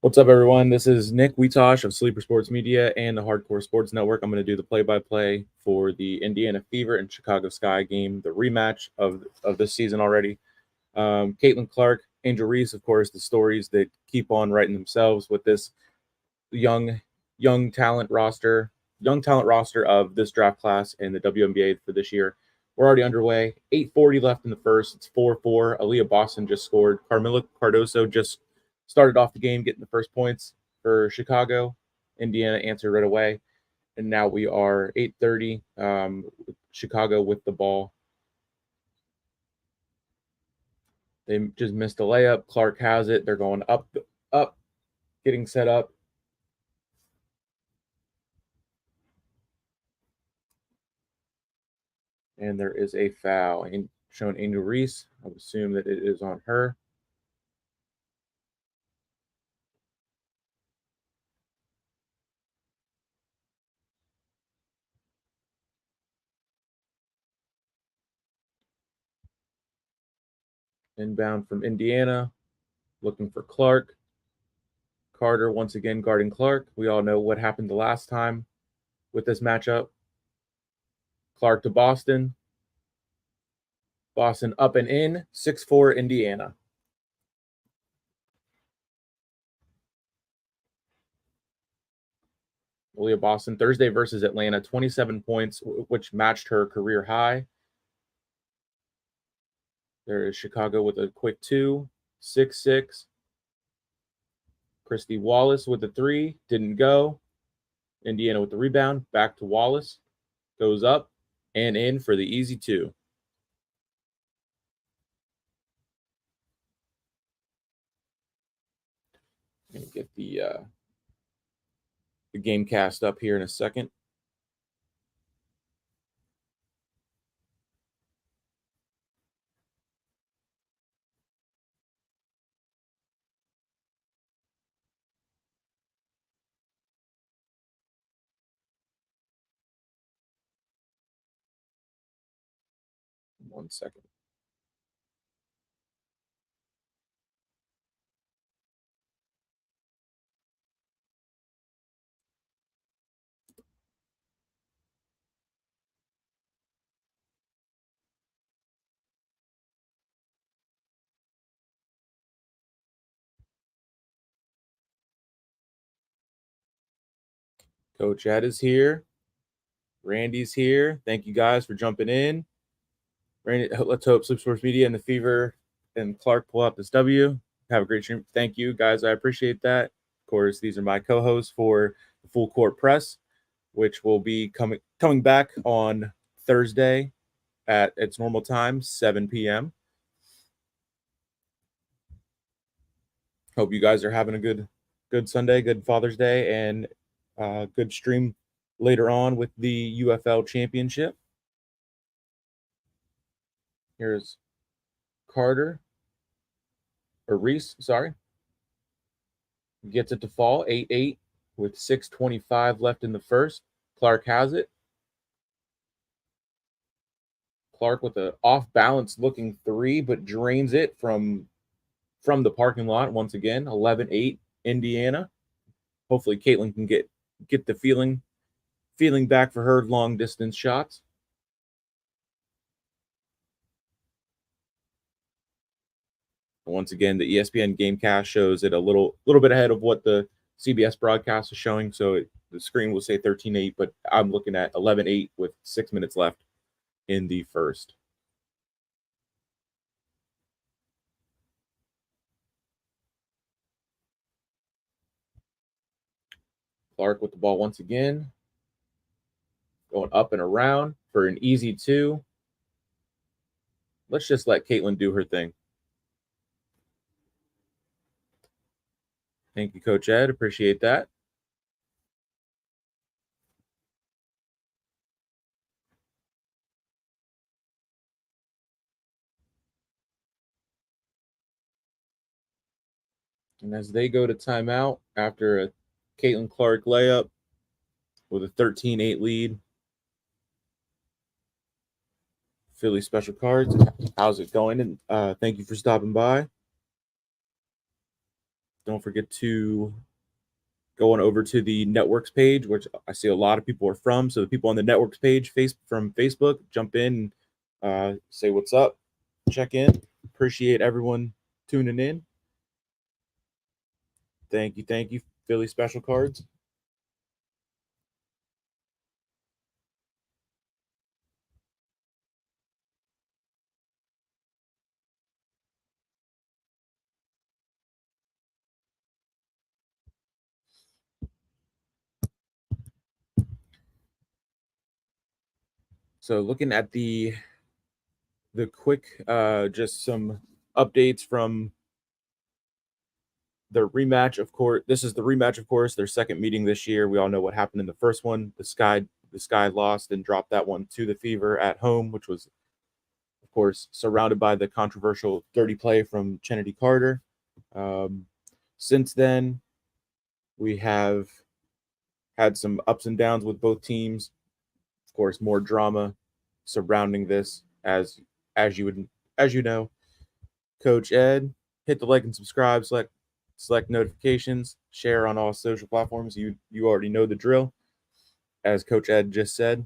What's up, everyone? This is Nick Wietosh of Sleeper Sports Media and the Hardcore Sports Network. I'm going to do the play-by-play for the Indiana Fever and Chicago Sky game, the rematch of this season already. Caitlin Clark, Angel Reese, of course, the stories that keep on writing themselves with this young young talent roster, of this draft class in the WNBA for this year. We're already underway. 8:40 left in the first. It's 4-4. Aaliyah Boston just scored. Carmilla Cardoso just started off the game getting the first points for Chicago. Indiana answered right away. And now we are 8:30. Chicago with the ball. They just missed a layup. Clark has it. They're going up, getting set up. And there is a foul showing Angel Reese. I would assume that it is on her. Inbound from Indiana, looking for Clark. Carter once again guarding Clark. We all know what happened the last time with this matchup. Clark to Boston. Boston up and in, 6-4 Indiana. Aaliyah Boston, Thursday versus Atlanta, 27 points, which matched her career high. There is Chicago with a quick 2, 6-6. Christy Wallace with the 3, didn't go. Indiana with the rebound, back to Wallace, goes up and in for the easy 2. I'm going to get the game cast up here in a second. One second. Coach Ed is here. Randy's here. Thank you guys for jumping in. Randy, let's hope Sleep Sports Media and the Fever and Clark pull out this W. Have a great stream. Thank you, guys. I appreciate that. Of course, these are my co-hosts for the Full Court Press, which will be coming back on Thursday at its normal time, 7 p.m. Hope you guys are having a good Sunday, good Father's Day, and good stream later on with the UFL Championship. Here's Carter, or Reese, sorry. Gets it to fall, 8-8 with 6:25 left in the first. Clark has it. Clark with an off-balance looking 3, but drains it from the parking lot once again. 11-8 Indiana. Hopefully Caitlin can get the feeling back for her long distance shots. Once again, the ESPN Gamecast shows it a little bit ahead of what the CBS broadcast is showing. So the screen will say 13-8, but I'm looking at 11-8 with 6 minutes left in the first. Clark with the ball once again. Going up and around for an easy 2. Let's just let Caitlin do her thing. Thank you, Coach Ed. Appreciate that. And as they go to timeout after a Caitlin Clark layup with a 13-8 lead, Philly Special Cards, how's it going? And thank you for stopping by. Don't forget to go on over to the networks page, which I see a lot of people are from. So the people on the networks page from Facebook, jump in, say what's up, check in. Appreciate everyone tuning in. Thank you, Philly Special Cards. So looking at the quick, just some updates from the rematch. Of course, this is the rematch. Of course, their second meeting this year. We all know what happened in the first one. The Sky lost and dropped that one to the Fever at home, which was, of course, surrounded by the controversial dirty play from Kennedy Carter. Um, since then, we have had some ups and downs with both teams. Of course, more drama surrounding this, as you would as you know. Coach Ed, hit the like and subscribe, select notifications, share on all social platforms. You already know the drill, as Coach Ed just said.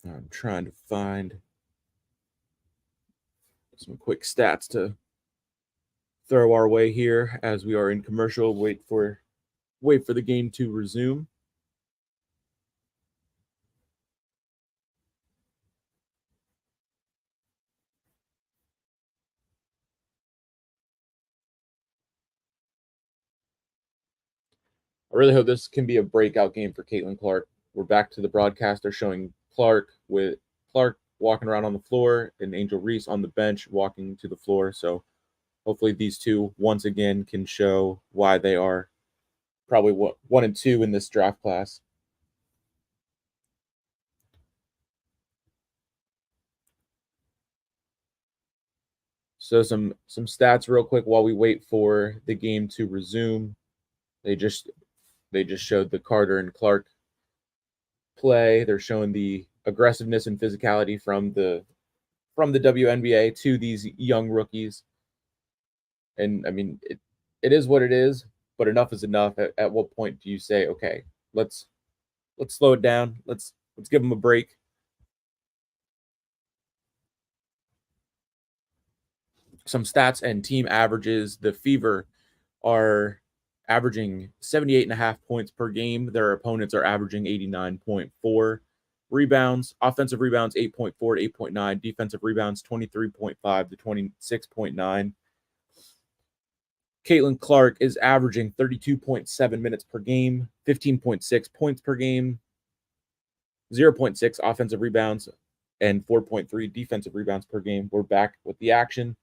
I'm trying to find some quick stats to throw our way here as we are in commercial. Wait for the game to resume. I really hope this can be a breakout game for Caitlin Clark. We're back to the broadcast. They're showing Clark walking around on the floor and Angel Reese on the bench walking to the floor. So hopefully these two once again can show why they are probably 1 and 2 in this draft class. So some stats real quick while we wait for the game to resume. They just showed the Carter and Clark play. They're showing the aggressiveness and physicality from the WNBA to these young rookies. And I mean, it is what it is, but enough is enough. At what point do you say, okay, let's slow it down. Let's give them a break. Some stats and team averages. The Fever are averaging 78.5 points per game. Their opponents are averaging 89.4. Rebounds, offensive rebounds 8.4 to 8.9, defensive rebounds 23.5 to 26.9. Caitlin Clark is averaging 32.7 minutes per game, 15.6 points per game, 0.6 offensive rebounds, and 4.3 defensive rebounds per game. We're back with the action.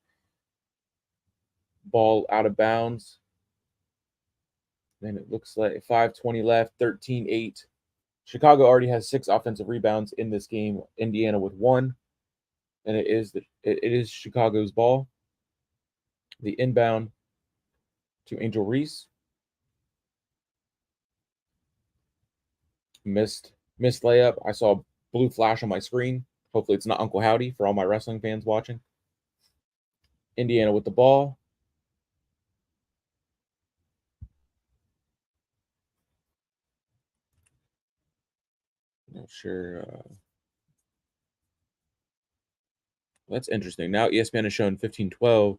Ball out of bounds. Then it looks like 5:20 left, 13-8. Chicago already has 6 offensive rebounds in this game. Indiana with 1, and it is Chicago's ball. The inbound to Angel Reese. Missed layup. I saw a blue flash on my screen. Hopefully it's not Uncle Howdy for all my wrestling fans watching. Indiana with the ball. Not sure. That's interesting. Now ESPN is showing 15-12,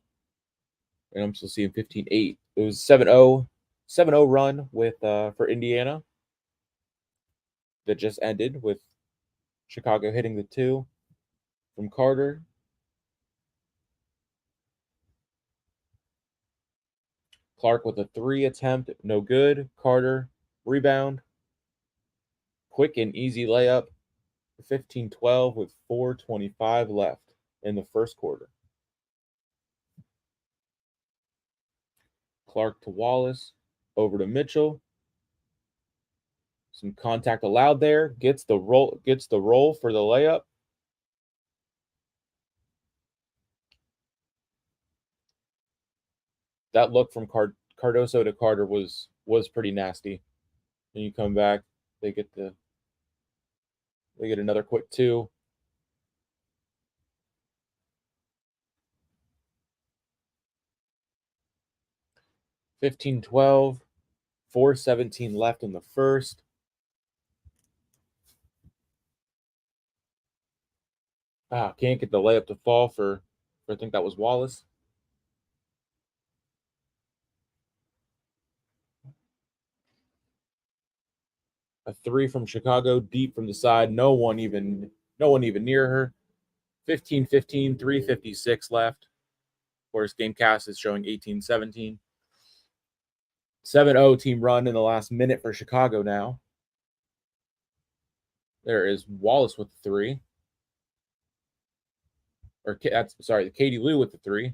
and I'm still seeing 15-8. It was 7-0 run with for Indiana that just ended with Chicago hitting the 2 from Carter. Clark with a 3 attempt, no good. Carter rebound. Quick and easy layup. 15-12 with 4:25 left in the first quarter. Clark to Wallace, over to Mitchell. Some contact allowed there. Gets the roll for the layup. That look from Cardoso to Carter was pretty nasty. And you come back, they get another quick 2. 15-12, 4:17 left in the first. Can't get the layup to fall for I think that was Wallace. A three from Chicago, deep from the side. No one even near her. 15-15, 3:56 left. Of course, Gamecast is showing 18-17. 7-0 team run in the last minute for Chicago now. There is Wallace with the three. Katie Lou with the three.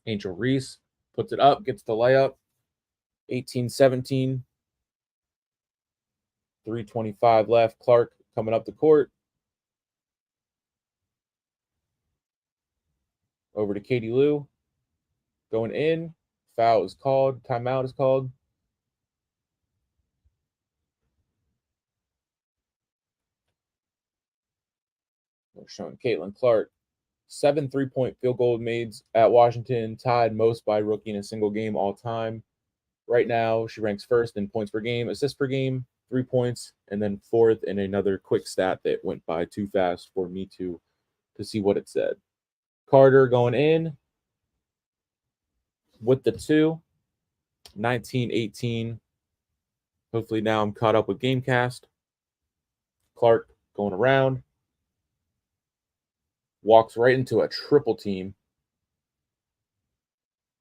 Angel Reese puts it up, gets the layup. 18-17. 3:25 left. Clark coming up the court. Over to Katie Lou. Going in. Foul is called. Timeout is called. We're showing Caitlin Clark. 7 3-point field goal made at Washington, tied most by rookie in a single game all time. Right now, she ranks first in points per game, assists per game, 3 points, and then fourth in another quick stat that went by too fast for me to see what it said. Carter going in with the two. 19-18. Hopefully now I'm caught up with Gamecast. Clark going around. Walks right into a triple team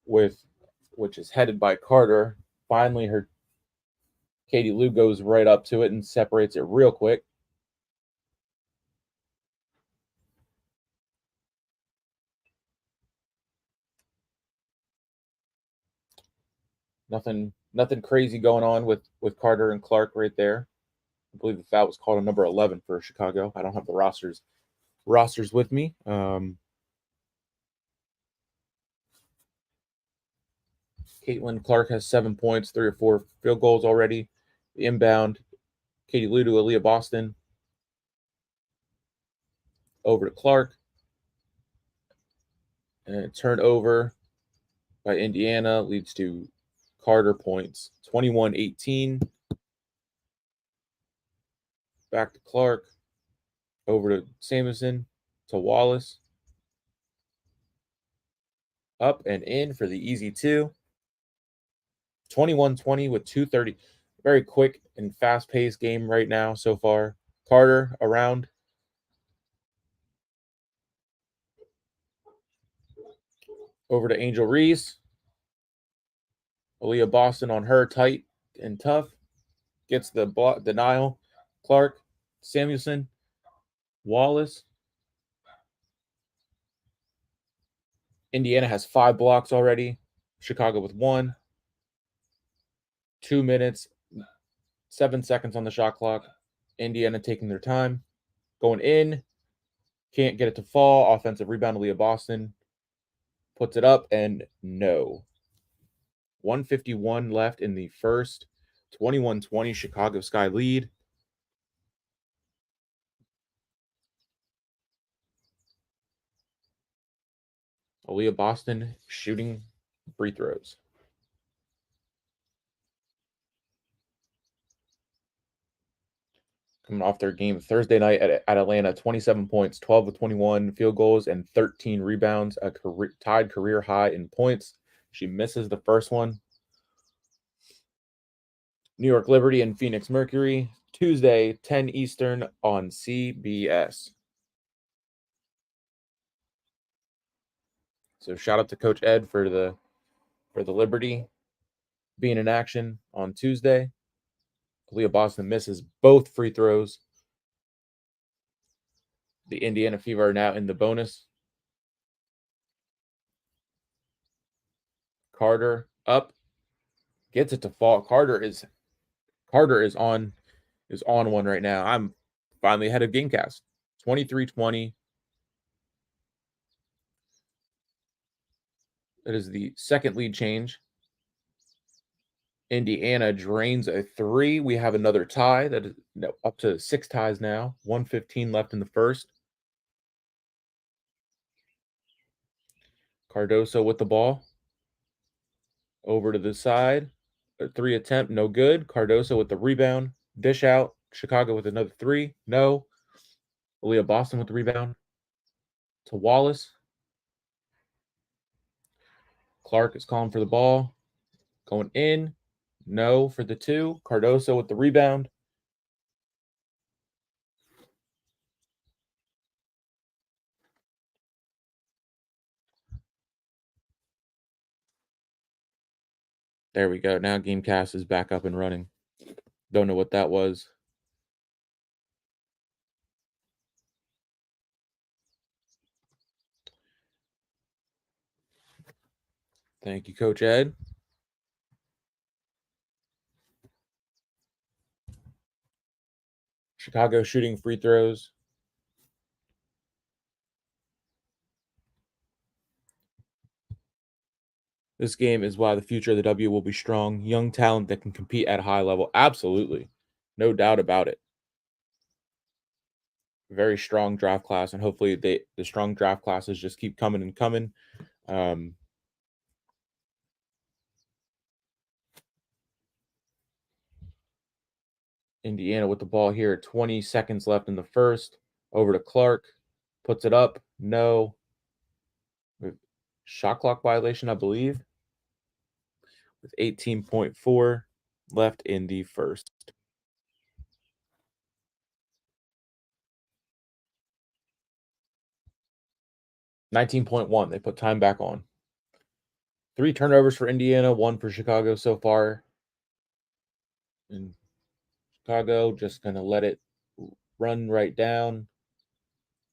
which is headed by Carter. Finally, Katie Lou goes right up to it and separates it real quick. Nothing crazy going on with Carter and Clark right there. I believe the foul was called on number 11 for Chicago. I don't have the rosters with me. Caitlin Clark has 7 points, 3 or 4 field goals already. The inbound, Katie Lou to Aaliyah Boston. Over to Clark. And turnover by Indiana leads to Carter points. 21-18. Back to Clark. Over to Samuelson. To Wallace. Up and in for the easy two. 21-20 with 2:30. Very quick and fast-paced game right now so far. Carter around. Over to Angel Reese. Aaliyah Boston on her, tight and tough. Gets the denial. Clark, Samuelson, Wallace. Indiana has 5 blocks already. Chicago with 1. 2 minutes, 7 seconds on the shot clock. Indiana taking their time. Going in. Can't get it to fall. Offensive rebound, Aaliyah Boston. Puts it up and no. 1:51 left in the first. 21-20 Chicago Sky lead. Aaliyah Boston shooting free throws. Coming off their game Thursday night at Atlanta, 27 points, 12 of 21 field goals, and 13 rebounds, a tied career high in points. She misses the first one. New York Liberty and Phoenix Mercury, Tuesday, 10 Eastern on CBS. So shout out to Coach Ed for the Liberty being in action on Tuesday. Aaliyah Boston misses both free throws. The Indiana Fever are now in the bonus. Carter up, gets it to fall. Carter is on one right now. I'm finally ahead of Gamecast. 23-20. That is the second lead change. Indiana drains a 3. We have another tie. That is up to 6 ties now. 1:15 left in the first. Cardoso with the ball. Over to the side. A 3 attempt, no good. Cardoso with the rebound. Dish out. Chicago with another 3. No. Aaliyah Boston with the rebound. To Wallace. Clark is calling for the ball. Going in. No for the 2. Cardoso with the rebound. There we go. Now Gamecast is back up and running. Don't know what that was. Thank you, Coach Ed. Chicago shooting free throws. This game is why the future of the W will be strong. Young talent that can compete at a high level. Absolutely. No doubt about it. Very strong draft class, and hopefully the strong draft classes just keep coming and coming. Indiana with the ball here. 20 seconds left in the first. Over to Clark. Puts it up. No. Shot clock violation, I believe. With 18.4 left in the first. 19.1. They put time back on. 3 turnovers for Indiana, 1 for Chicago so far. And Chicago just going to let it run right down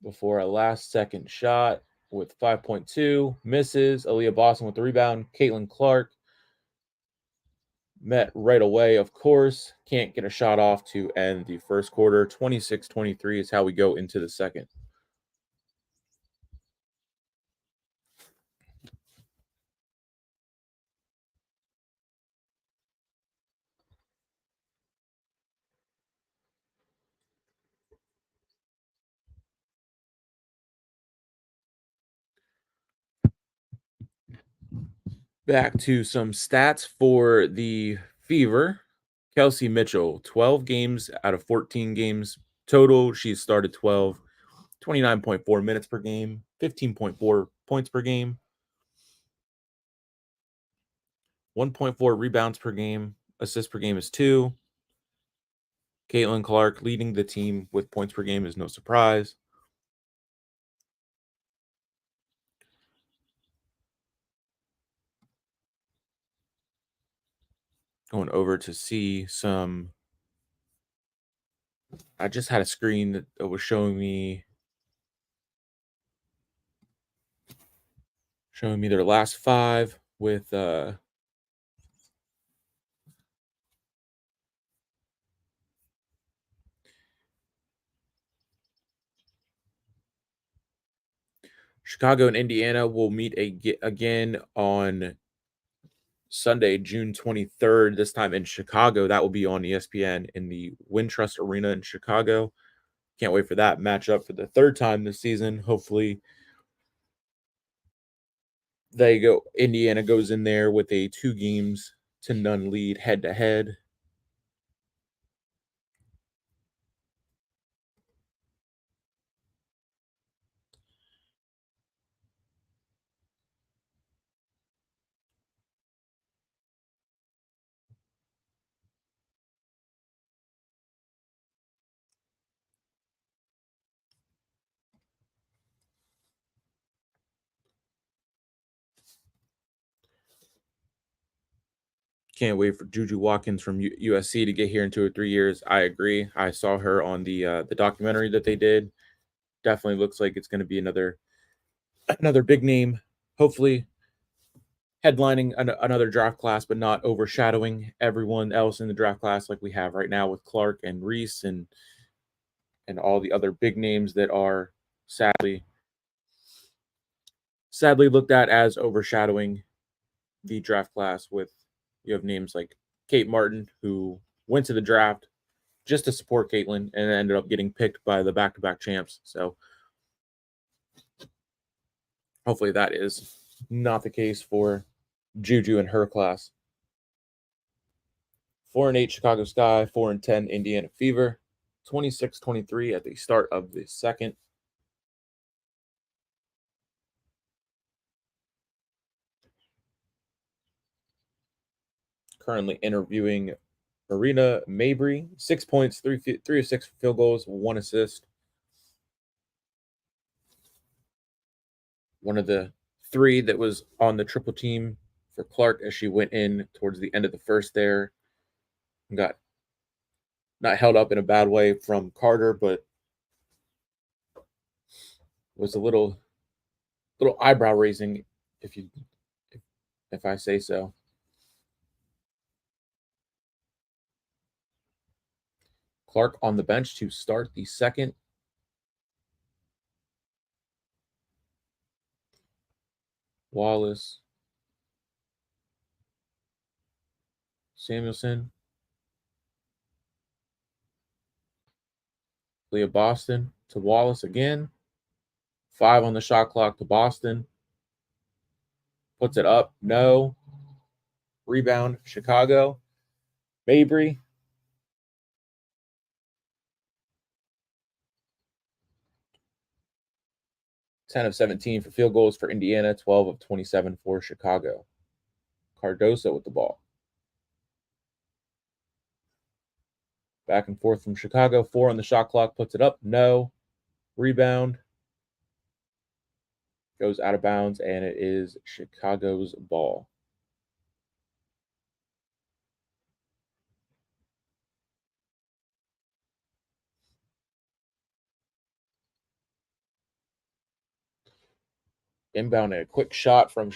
before a last second shot with 5.2. Misses. Aaliyah Boston with the rebound. Caitlin Clark met right away, of course. Can't get a shot off to end the first quarter. 26-23 is how we go into the second. Back to some stats for the Fever. Kelsey Mitchell, 12 games out of 14 games total. She's started 12, 29.4 minutes per game, 15.4 points per game, 1.4 rebounds per game. Assists per game is 2. Caitlin Clark leading the team with points per game is no surprise. Going over to see some. I just had a screen that was showing me their last 5 with Chicago and Indiana will meet again on Sunday, June 23rd, this time in Chicago. That will be on ESPN in the Wintrust Arena in Chicago. Can't wait for that matchup for the 3rd time this season. Hopefully, Indiana goes in there with a 2-0 lead head to head. Can't wait for Juju Watkins from USC to get here in 2 or 3 years. I agree. I saw her on the documentary that they did. Definitely looks like it's going to be another big name. Hopefully, headlining another draft class, but not overshadowing everyone else in the draft class like we have right now with Clark and REESE and all the other big names that are sadly looked at as overshadowing the draft class. With you have names like Kate Martin, who went to the draft just to support Caitlin and ended up getting picked by the back-to-back champs. So hopefully that is Not the case for Juju and her class. 4-8 Chicago Sky, 4-10 Indiana Fever, 26-23 at the start of the second. Currently interviewing Marina Mabry, 6 points, three of 6 field goals, 1 assist. One of the 3 that was on the triple team for Clark as she went in towards the end of the first there. Got not held up in a bad way from Carter, but was a little eyebrow raising, if you if I say so. Clark on the bench to start the second. Wallace, Samuelson, Leah Boston to Wallace again. 5 on the shot clock to Boston. Puts it up. No. Rebound, Chicago. Mabry. 10 of 17 for field goals for Indiana, 12 of 27 for Chicago. Cardoso with the ball. Back and forth from Chicago. 4 on the shot clock. Puts it up. No. Rebound. Goes out of bounds, and it is Chicago's ball. Inbound and a quick shot from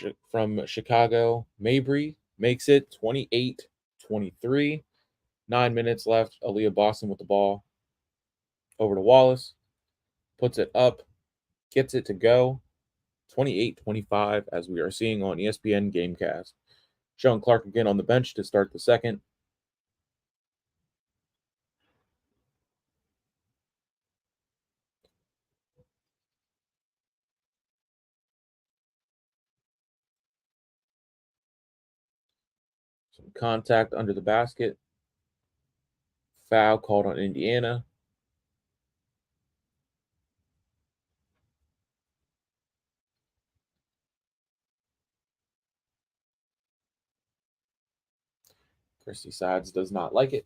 Chicago. Mabry makes it 28-23. 9 minutes left. Aaliyah Boston with the ball. Over to Wallace. Puts it up. Gets it to go. 28-25, as we are seeing on ESPN Gamecast. Sean Clark again on the bench to start the second. Some contact under the basket. Foul called on Indiana. Christy Sides does not like it.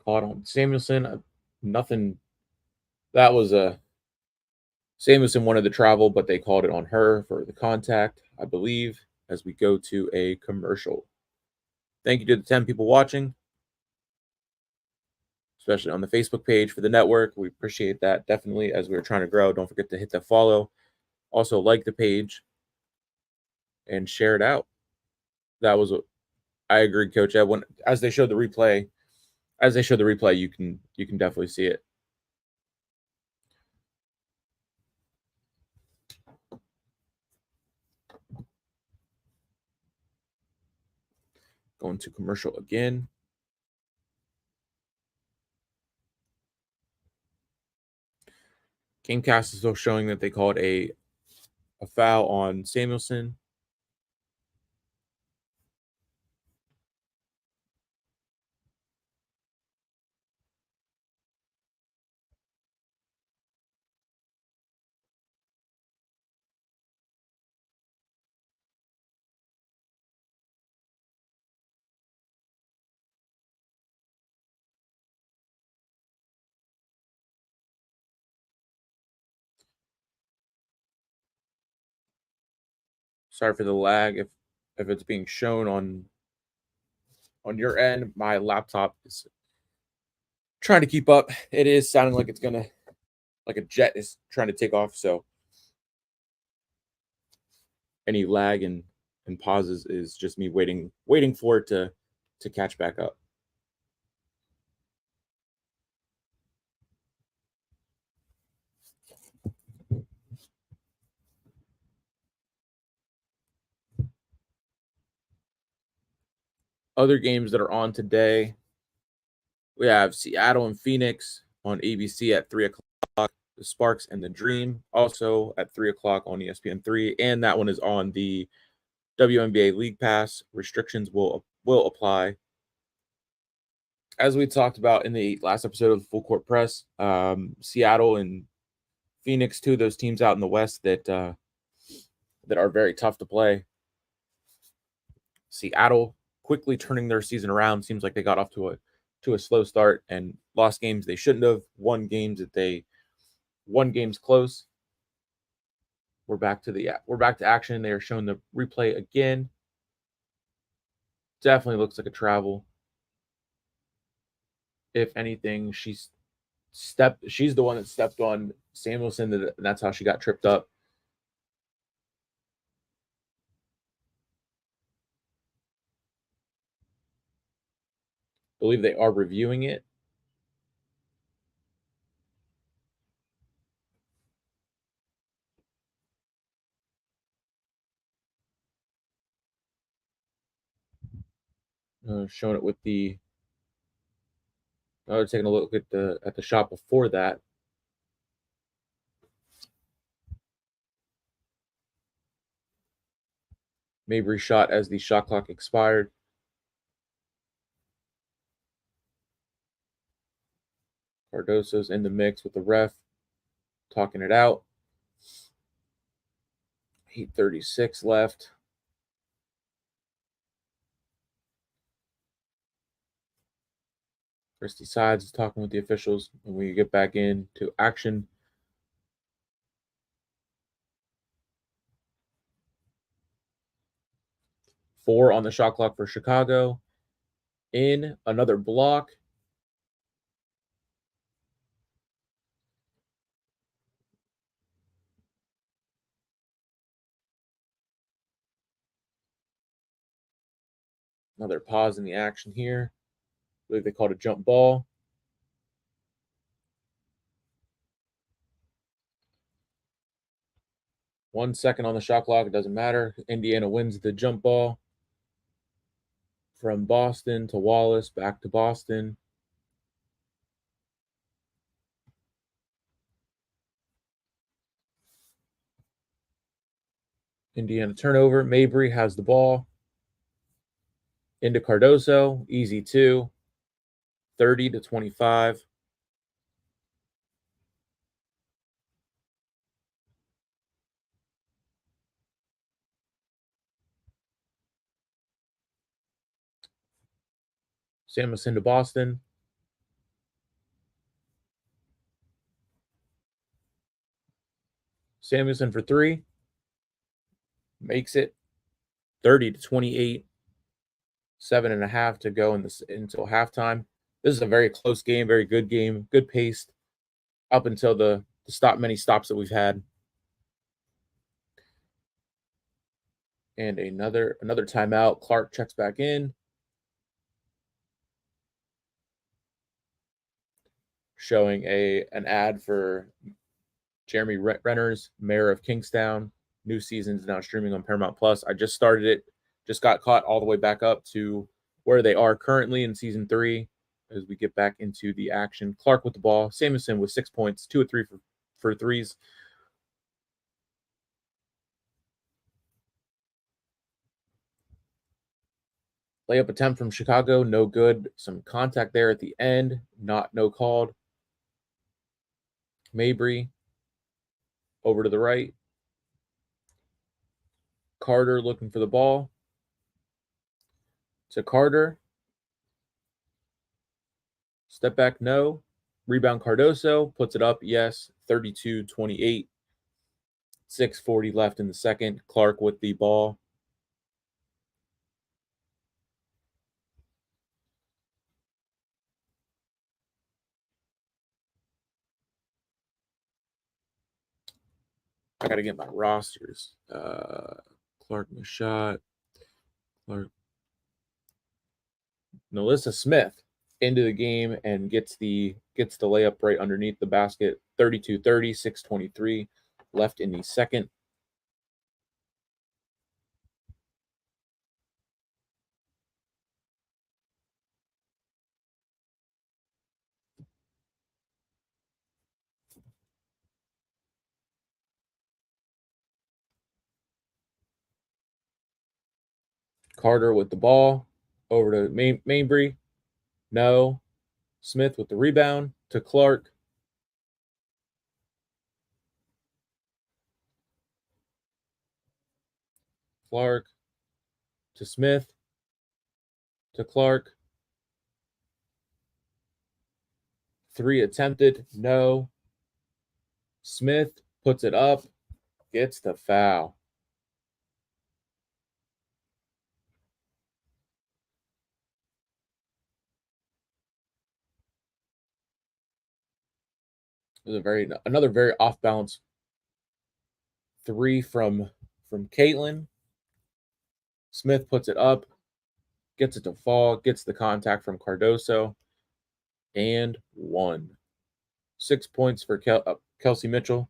Caught on Samuelson. Nothing. That was a Samuelson wanted to travel, but they called it on her for the contact, I believe, as we go to a commercial. Thank you to the 10 people watching, especially on the Facebook page for the network. We appreciate that definitely as we're trying to grow. Don't forget to hit the follow. Also, like the page and share it out. That was, I agree, Coach Ed. When as they showed the replay, you can definitely see it. Going to commercial again. Gamecast is still showing that they called a foul on Samuelson. Sorry for the lag if it's being shown on your end. My laptop is trying to keep up. It is sounding like it's gonna like a jet is trying to take off. So any lag and pauses is just me waiting for it to catch back up. Other games that are on today. We have Seattle and Phoenix on ABC at 3 o'clock. The Sparks and the Dream also at 3 o'clock on ESPN3, and that one is on the WNBA League Pass. Restrictions will apply. As we talked about in the last episode of the Full Court Press, Seattle and Phoenix, two of those teams out in the West that are very tough to play. Seattle quickly turning their season around. Seems like they got off to a slow start and lost games they shouldn't have. Won games close. We're back to action. They are showing the replay again. Definitely looks like a travel. If anything, she's the one that stepped on Samuelson, and that's how she got tripped up. I believe they are reviewing it. Showing it with the taking a look at the shot before that. Mabry shot as the shot clock expired. Cardoso's in the mix with the ref, talking it out. 8:36 left. Christy Sides is talking with the officials, and we get back into action. Four on the shot clock for Chicago. In another block. Another pause in the action here. I believe they called a jump ball. One second on the shot clock. It doesn't matter. Indiana wins the jump ball. From Boston to Wallace, back to Boston. Indiana turnover. Mabry has the ball. Into Cardoso. Easy two. 30-25. Samuelson to Boston. Samuelson for three. Makes it. 30-28. 7.5 to go until halftime. This is a very close game, very good game, good paced up until the many stops that we've had. And another timeout. Clark checks back in. Showing an ad for Jeremy Renner's Mayor of Kingstown. New season's now streaming on Paramount Plus. I just started it. Just got caught all the way back up to where they are currently in season 3 as we get back into the action. Clark with the ball. Samuelson with 6 points, 2 of 3 for threes. Layup attempt from Chicago, no good. Some contact there at the end, no called. Mabry over to the right. Carter looking for the ball. To Carter. Step back, no. Rebound Cardoso, puts it up, yes. 32-28. 6:40 left in the second. Clark with the ball. I got to get my rosters. Clark missed shot. Clark. Melissa Smith into the game and gets the layup right underneath the basket. 32-30, 6:23 left in the second. Carter with the ball over to Mainbury. No. Smith with the rebound to Clark. Clark to Smith to Clark. 3 attempted. No. Smith puts it up. Gets the foul. It was another very off balance 3 from Caitlin. Smith puts it up, gets it to fall, gets the contact from Cardoso, and 1. 6 points for Kelsey Mitchell.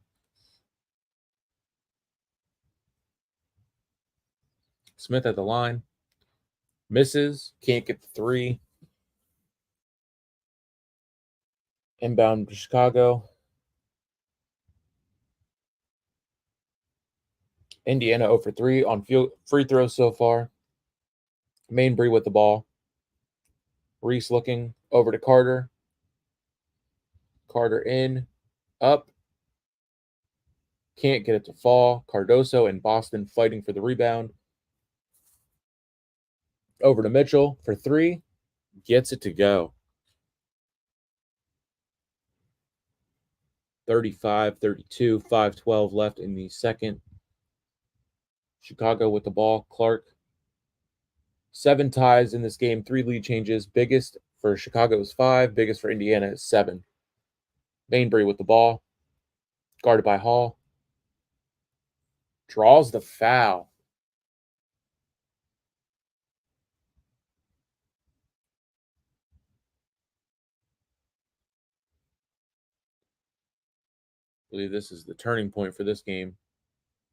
Smith at the line. Misses, can't get the 3. Inbound to Chicago. Indiana 0 for 3 on free throws so far. Mainbury with the ball. REESE looking over to Carter. Carter in, up. Can't get it to fall. Cardoso and Boston fighting for the rebound. Over to Mitchell for 3. Gets it to go. 35-32, 5:12 left in the second. Chicago with the ball. Clark. 7 ties in this game, 3 lead changes. Biggest for Chicago is 5. Biggest for Indiana is 7. Mainbury with the ball. Guarded by Hall. Draws the foul. I believe this is the turning point for this game.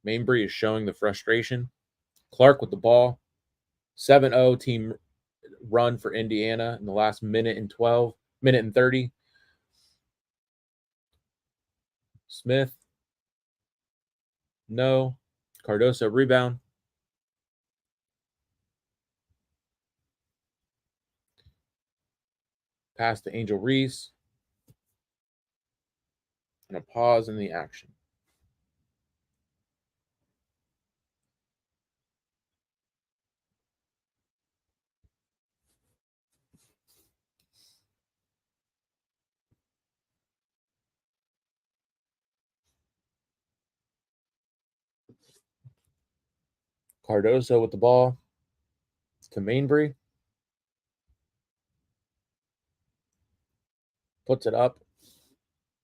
Mainbury is showing the frustration. Clark with the ball. 7-0 team run for Indiana in the last minute and 30. Smith. No. Cardoso rebound. Pass to Angel REESE. And a pause in the action. Cardoso with the ball to Mainbury. Puts it up.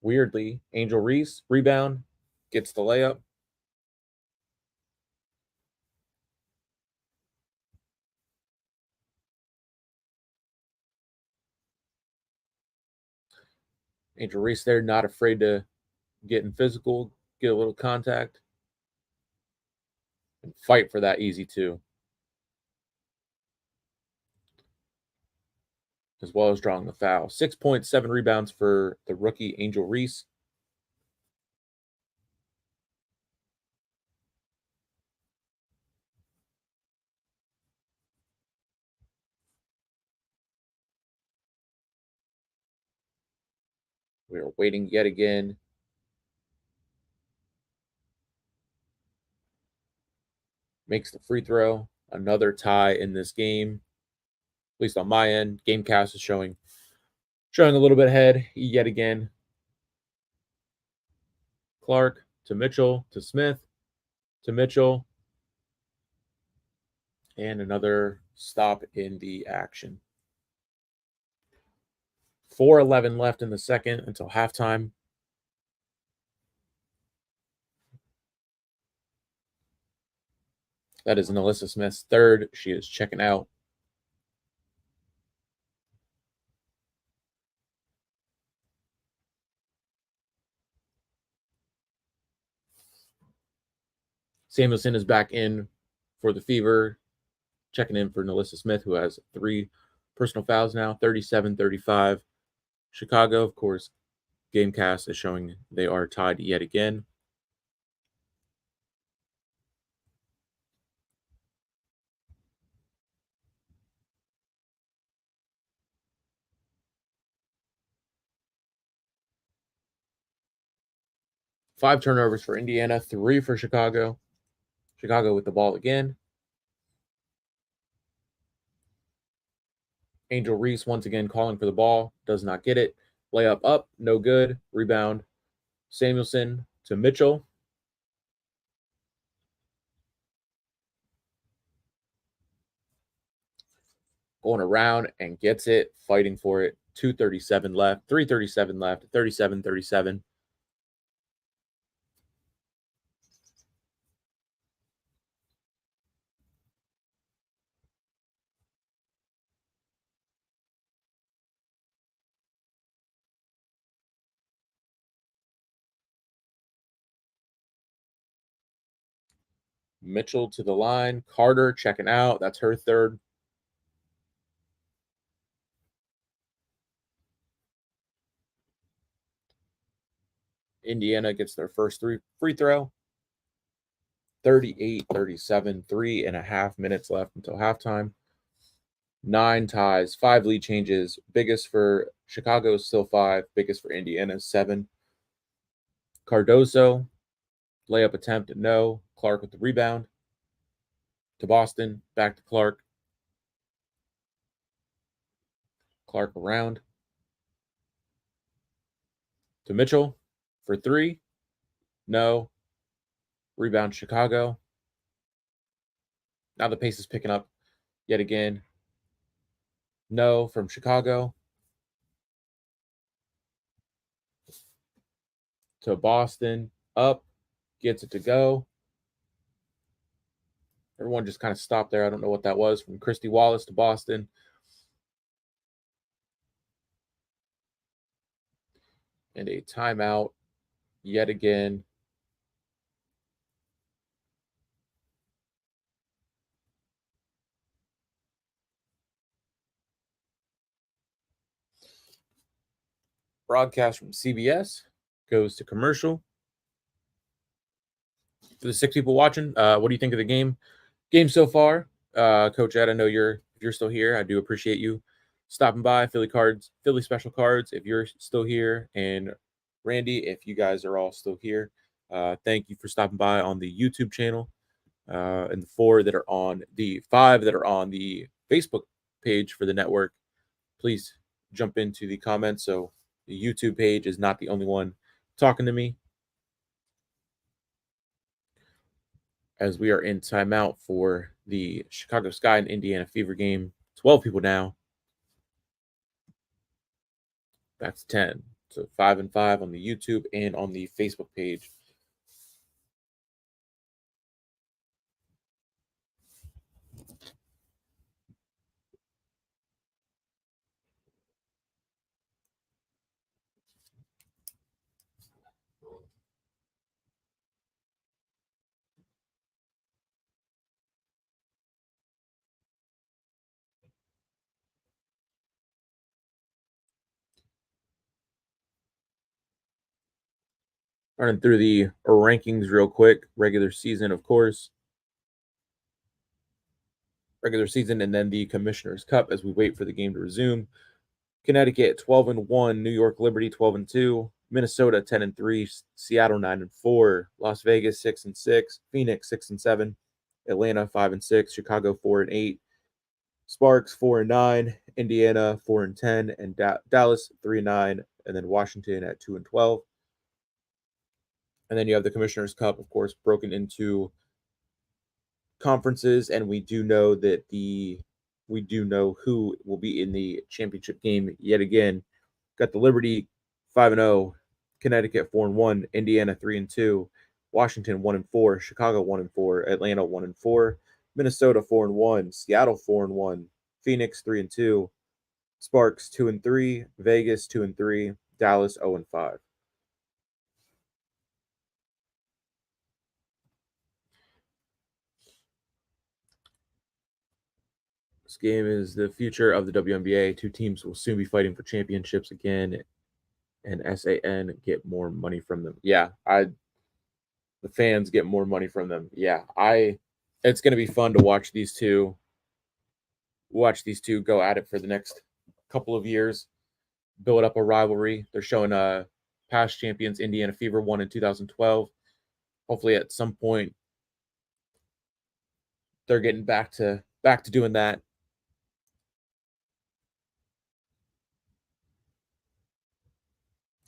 Weirdly, Angel REESE rebound, gets the layup. Angel REESE there, not afraid to get in physical, get a little contact, and fight for that easy 2. As well as drawing the foul. 6.7 rebounds for the rookie Angel REESE. We are waiting yet again. Makes the free throw. Another tie in this game. At least on my end. Gamecast is showing a little bit ahead yet again. Clark to Mitchell to Smith to Mitchell. And another stop in the action. 4:11 left in the second until halftime. That is Alyssa Smith's 3rd. She is checking out. Samuelson is back in for the Fever, checking in for Alyssa Smith, who has 3 personal fouls now, 37-35. Chicago, of course, Gamecast is showing they are tied yet again. 5 turnovers for Indiana, 3 for Chicago. Chicago with the ball again. Angel Reese once again calling for the ball, does not get it. Layup up, no good. Rebound, Samuelson to Mitchell. Going around and gets it, fighting for it. 2:37 left, 3:37 left, 37-37. Mitchell to the line. Carter checking out. That's her third. Indiana gets their first free throw. 38-37, 3.5 minutes left until halftime. 9 ties, 5 lead changes. Biggest for Chicago is still 5. Biggest for Indiana is 7. Cardoso, layup attempt, no. Clark with the rebound. To Boston, back to Clark. Clark around. To Mitchell for 3. No. Rebound Chicago. Now the pace is picking up yet again. No from Chicago. To Boston. Up. Gets it to go. Everyone just kind of stopped there. I don't know what that was. From Christy Wallace to Boston. And a timeout yet again. Broadcast from CBS goes to commercial. For the 6 people watching, what do you think of the game? Game so far, Coach Ed. I know if you're still here. I do appreciate you stopping by. Philly Special Cards. If you're still here, and Randy, if you guys are all still here, thank you for stopping by on the YouTube channel. And the 5 that are on the Facebook page for the network, please jump into the comments. So the YouTube page is not the only one talking to me, as we are in timeout for the Chicago Sky and Indiana Fever game. 12 people now. Back to 10. So 5-5 on the YouTube and on the Facebook page. Running through the rankings real quick. Regular season, of course. Regular season, and then the Commissioner's Cup as we wait for the game to resume. Connecticut 12-1, New York Liberty 12-2, Minnesota 10-3, Seattle 9-4, Las Vegas 6-6, Phoenix 6-7, Atlanta 5-6, Chicago 4-8, Sparks 4-9, Indiana 4-10, and Dallas 3-9, and then Washington at 2-12. And then you have the Commissioner's Cup, of course, broken into conferences, and we do know who will be in the championship game yet again. Got the Liberty 5-0, Connecticut 4-1, Indiana 3-2, Washington 1-4, Chicago 1-4, Atlanta 1-4, Minnesota 4-1, Seattle 4-1, Phoenix 3-2, Sparks 2-3, Vegas 2-3, Dallas 0-5. This game is the future of the WNBA. 2 teams will soon be fighting for championships again, and SAN get more money from them. Yeah, the fans get more money from them. Yeah, it's going to be fun to watch these two go at it for the next couple of years, build up a rivalry. They're showing past champions Indiana Fever won in 2012. Hopefully, at some point, they're getting back to doing that.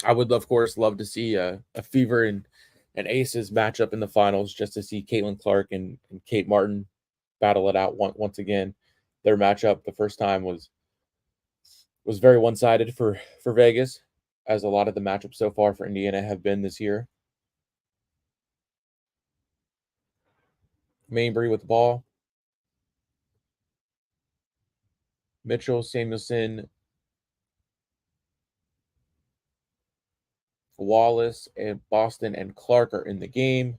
I would, of course, love to see a Fever and Aces matchup in the finals, just to see Caitlin Clark and Kate Martin battle it out once again. Their matchup the first time was very one sided for Vegas, as a lot of the matchups so far for Indiana have been this year. Mainbury with the ball. Mitchell, Samuelson, Wallace, and Boston and Clark are in the game.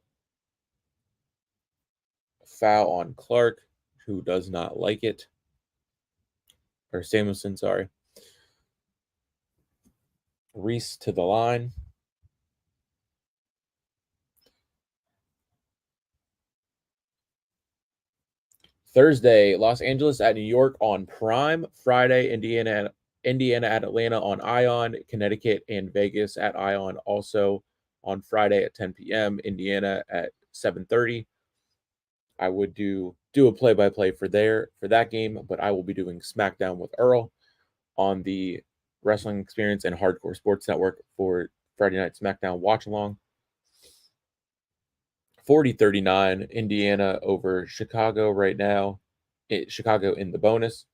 Foul on Clark, who does not like it. Or Samuelson, sorry. REESE to the line. Thursday, Los Angeles at New York on Prime. Friday, Indiana at Atlanta on Ion. Connecticut and Vegas at Ion also on Friday at 10 p.m. Indiana at 7:30. I would do a play-by-play for that game, but I will be doing SmackDown with Earl on the Wrestling Experience and Hardcore Sports Network for Friday Night SmackDown watch along. 40-39 Indiana over Chicago right now. Chicago in the bonus.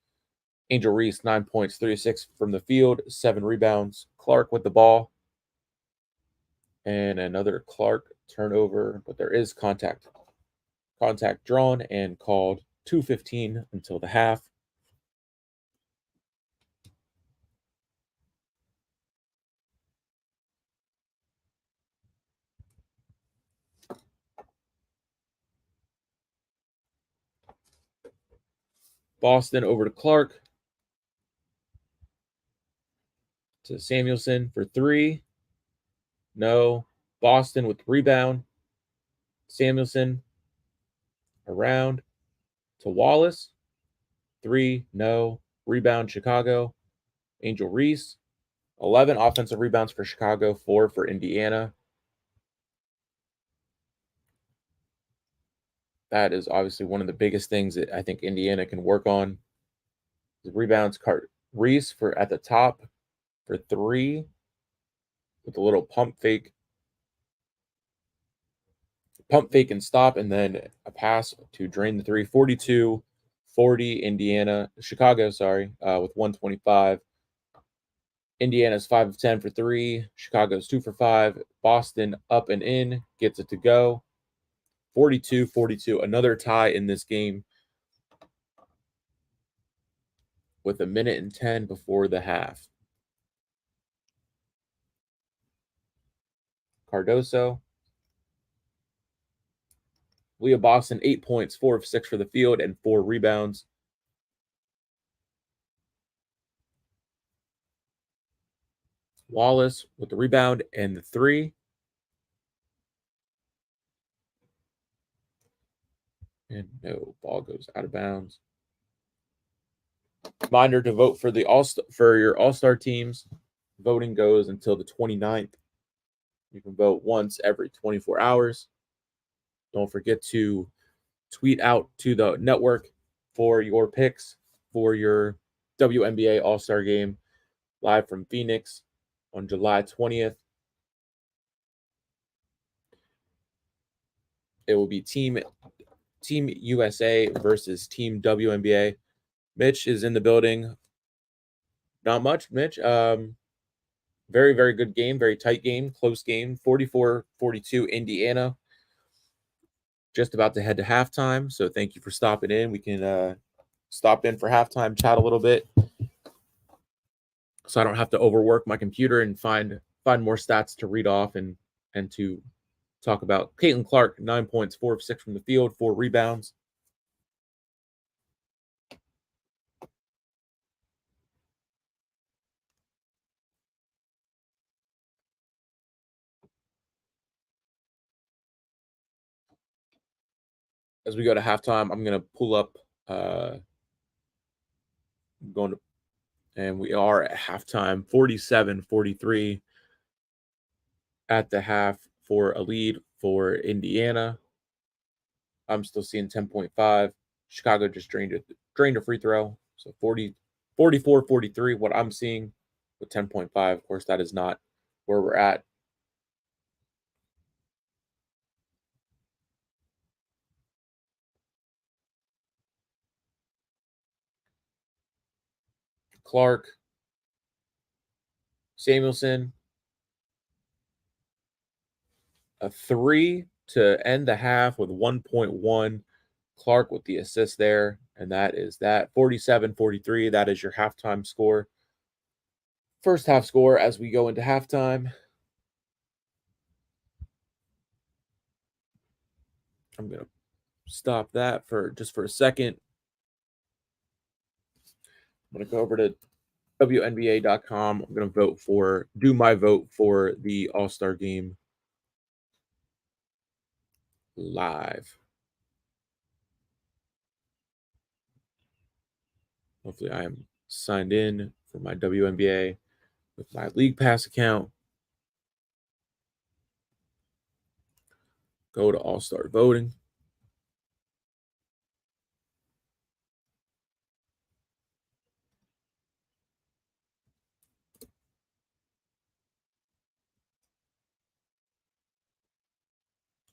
Angel Reese, 9 points, 36 from the field, 7 rebounds. Clark with the ball. And another Clark turnover, but there is contact drawn and called. 2:15 until the half. Boston over to Clark. To Samuelson for 3. No. Boston with the rebound. Samuelson around to Wallace. 3. No. Rebound Chicago. Angel Reese. 11 offensive rebounds for Chicago, 4 for Indiana. That is obviously one of the biggest things that I think Indiana can work on. The rebounds, Reese for at the top for 3 with a little pump fake and stop, and then a pass to drain the 3. 42-40 Chicago, with 125. Indiana's 5 of 10 for 3. Chicago's 2 for 5. Boston up and in, gets it to go. 42-42, another tie in this game with 1:10 before the half. Cardoso. Leah Boston, 8 points, 4 of 6 for the field, and 4 rebounds. Wallace with the rebound and the 3. And no, ball goes out of bounds. Reminder to vote for your All-Star teams. Voting goes until the 29th. You can vote once every 24 hours. Don't forget to tweet out to the network for your picks for your WNBA All-Star game live from Phoenix on July 20th. It will be Team USA versus Team WNBA. Mitch is in the building. Not much, Mitch. Very, very good game. Very tight game. Close game. 44-42 Indiana. Just about to head to halftime. So thank you for stopping in. We can stop in for halftime, chat a little bit, so I don't have to overwork my computer and find more stats to read off and to talk about. Caitlin Clark, 9 points, 4 of 6 from the field, 4 rebounds. As we go to halftime, I'm going to pull up. And we are at halftime, 47-43. at the half for a lead for Indiana. I'm still seeing 10.5. Chicago just drained a free throw. So 44-43, what I'm seeing with 10.5. Of course, that is not where we're at. Clark, Samuelson, a three to end the half with 1.1. Clark with the assist there. And that is that 47-43. That is your halftime score. First half score as we go into halftime. I'm going to stop that for a second. I'm going to go over to WNBA.com. I'm going to do my vote for the All-Star game live. Hopefully I am signed in for my WNBA with my League Pass account. Go to All-Star voting.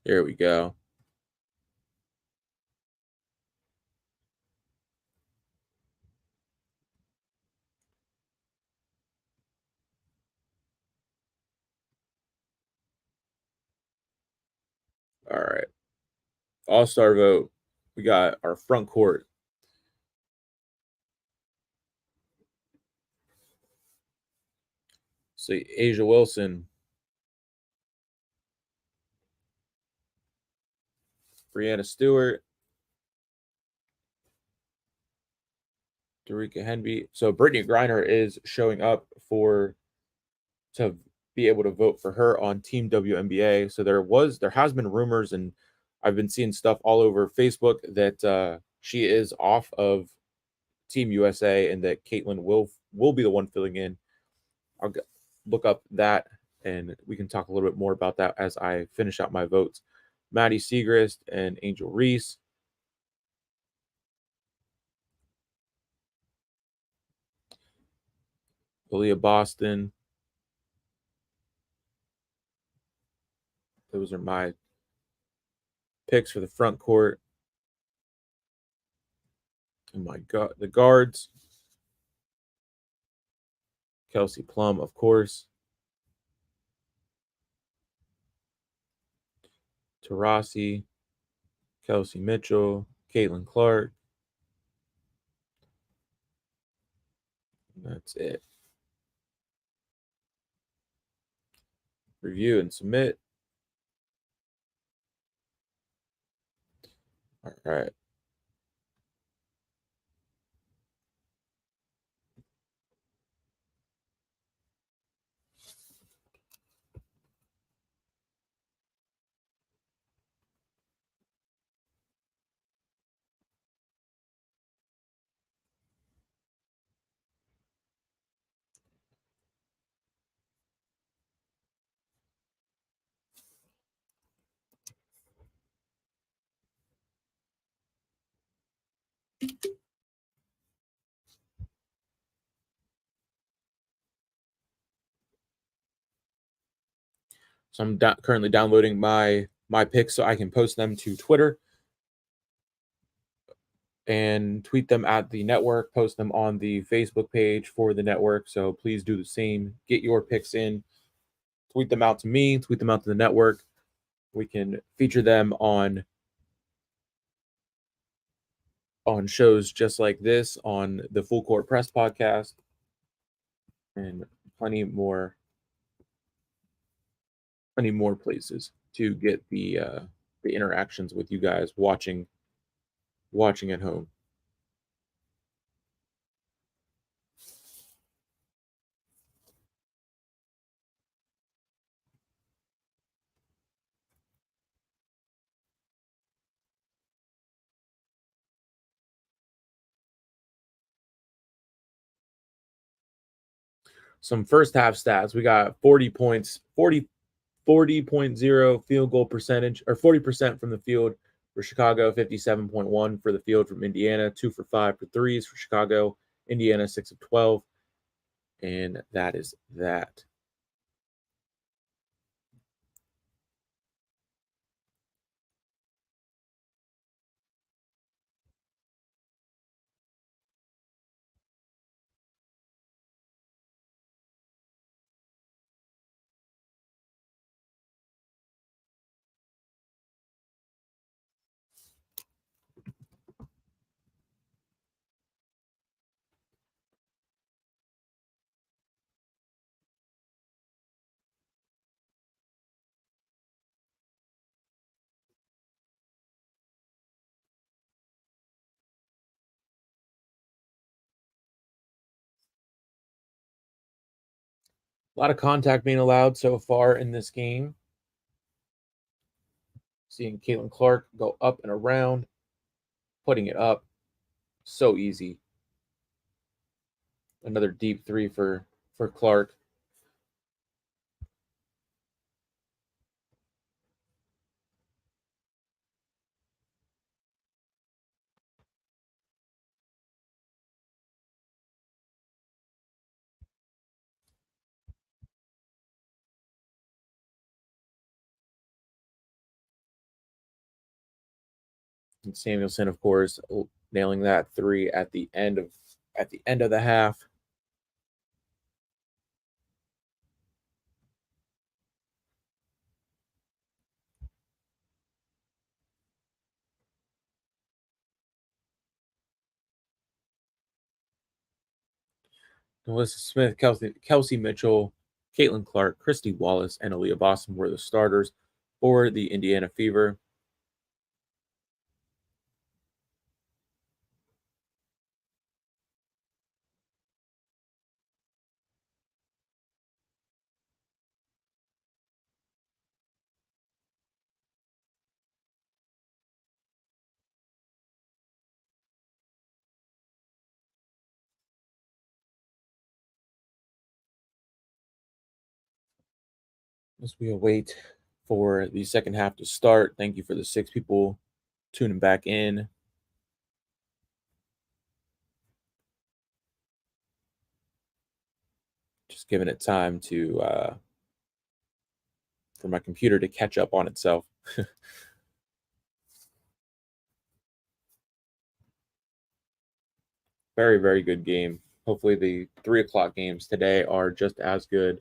There we go. All right. All-Star vote. We got our front court. So Asia Wilson, Brianna Stewart, Darica Henby. So Brittany Griner is showing up to be able to vote for her on Team WNBA. So there has been rumors, and I've been seeing stuff all over Facebook that she is off of Team USA and that Caitlin will be the one filling in. I'll look up that, and we can talk a little bit more about that as I finish out my votes. Maddie Segrist and Angel Reese. Aaliyah Boston. Those are my picks for the front court. And the guards. Kelsey Plum, of course. Taurasi, Kelsey Mitchell, Caitlin Clark. That's it. Review and submit. All right. So I'm currently downloading my picks so I can post them to Twitter and tweet them at the network, post them on the Facebook page for the network. So please do the same. Get your picks in, tweet them out to me, tweet them out to the network. We can feature them on shows just like this, on the Full Court Press podcast, and plenty more places to get the interactions with you guys watching at home. Some first half stats. We got 40 points, 40.0 field goal percentage, or 40% from the field for Chicago, 57.1 for the field from Indiana, 2 for 5 for threes for Chicago, Indiana 6 of 12. And that is that. A lot of contact being allowed so far in this game. Seeing Caitlin Clark go up and around, putting it up. So easy. Another deep three for Clark. And Samuelson, of course, nailing that three at the end of the half. Melissa Smith, Kelsey Mitchell, Caitlin Clark, Christy Wallace, and Aaliyah Boston were the starters for the Indiana Fever. As we await for the second half to start, thank you for the 6 people tuning back in. Just giving it time to for my computer to catch up on itself. Very, very good game. Hopefully the 3 o'clock games today are just as good.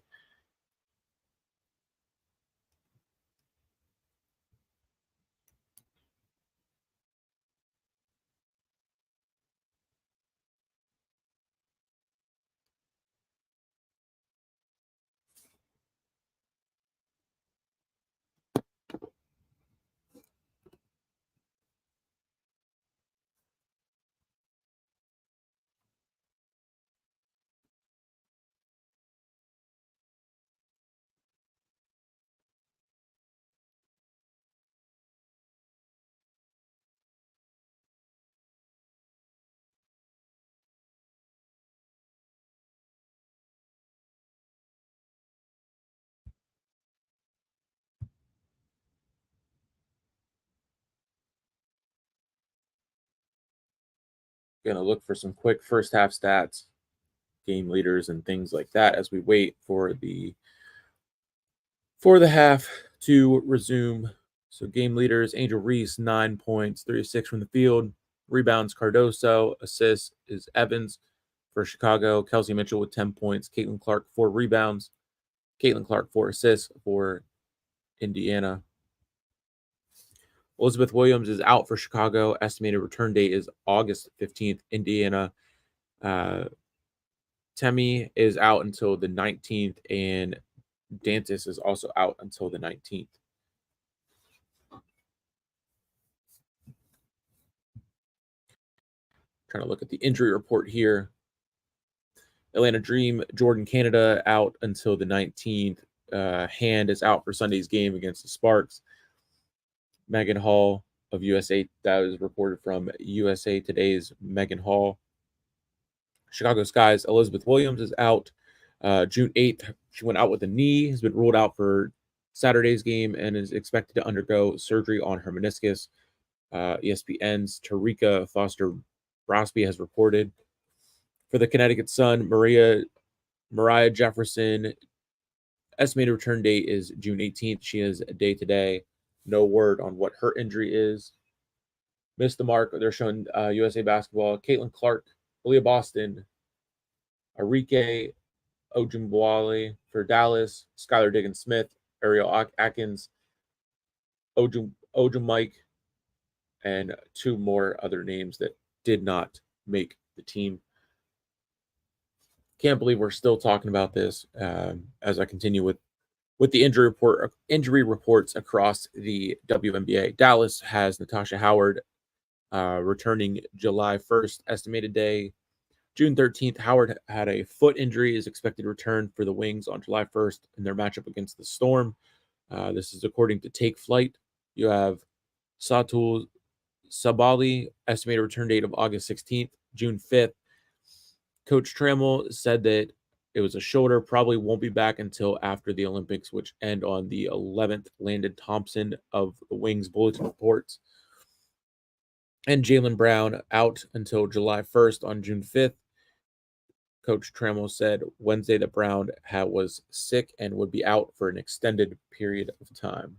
Going to look for some quick first half stats, game leaders, and things like that as we wait for the half to resume. So game leaders: Angel Reese, 9 points, 3 of 6 from the field. Rebounds: Cardoso. Assists is Evans for Chicago. Kelsey Mitchell with 10 points. Caitlin Clark, 4 rebounds. Caitlin Clark, 4 assists for Indiana. Elizabeth Williams is out for Chicago. Estimated return date is August 15th. Indiana. Temi is out until the 19th, and Dantis is also out until the 19th. Trying to look at the injury report here. Atlanta Dream, Jordan Canada out until the 19th. Hand is out for Sunday's game against the Sparks. Megan Hall of USA, that was reported from USA Today's Megan Hall. Chicago Sky's Elizabeth Williams is out June 8th. She went out with a knee, has been ruled out for Saturday's game and is expected to undergo surgery on her meniscus. ESPN's Tarika Foster Brosby has reported. For the Connecticut Sun, Mariah Jefferson, estimated return date is June 18th. She is day to day. No word on what her injury is. Missed the mark. They're showing USA basketball. Caitlin Clark, Aaliyah Boston, Arike Ojumbwale for Dallas, Skylar Diggins Smith, Ariel Atkins, Ojumike, and two more other names that did not make the team. Can't believe we're still talking about this as I continue with the injury reports across the WNBA. Dallas has Natasha Howard returning July 1st, estimated day. June 13th, Howard had a foot injury, is expected to return for the Wings on July 1st in their matchup against the Storm. This is according to Take Flight. You have Satul Sabali, estimated return date of August 16th. June 5th, Coach Trammell said that it was a shoulder, probably won't be back until after the Olympics, which end on the 11th. Landon Thompson of the Wings Bulletin reports. And Jaylen Brown out until July 1st on June 5th. Coach Trammell said Wednesday that Brown was sick and would be out for an extended period of time.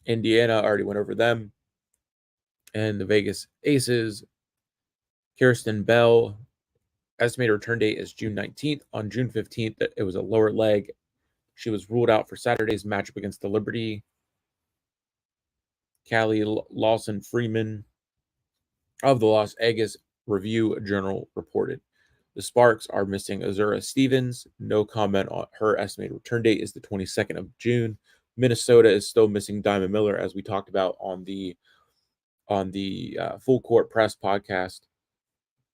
Indiana already went over them. And the Vegas Aces, Kirsten Bell, estimated return date is June 19th. On June 15th, it was a lower leg. She was ruled out for Saturday's matchup against the Liberty. Callie Lawson Freeman of the Los Angeles Review-Journal reported. The Sparks are missing Azura Stevens. No comment on her estimated return date is the 22nd of June. Minnesota is still missing Diamond Miller, as we talked about on the Full Court Press podcast.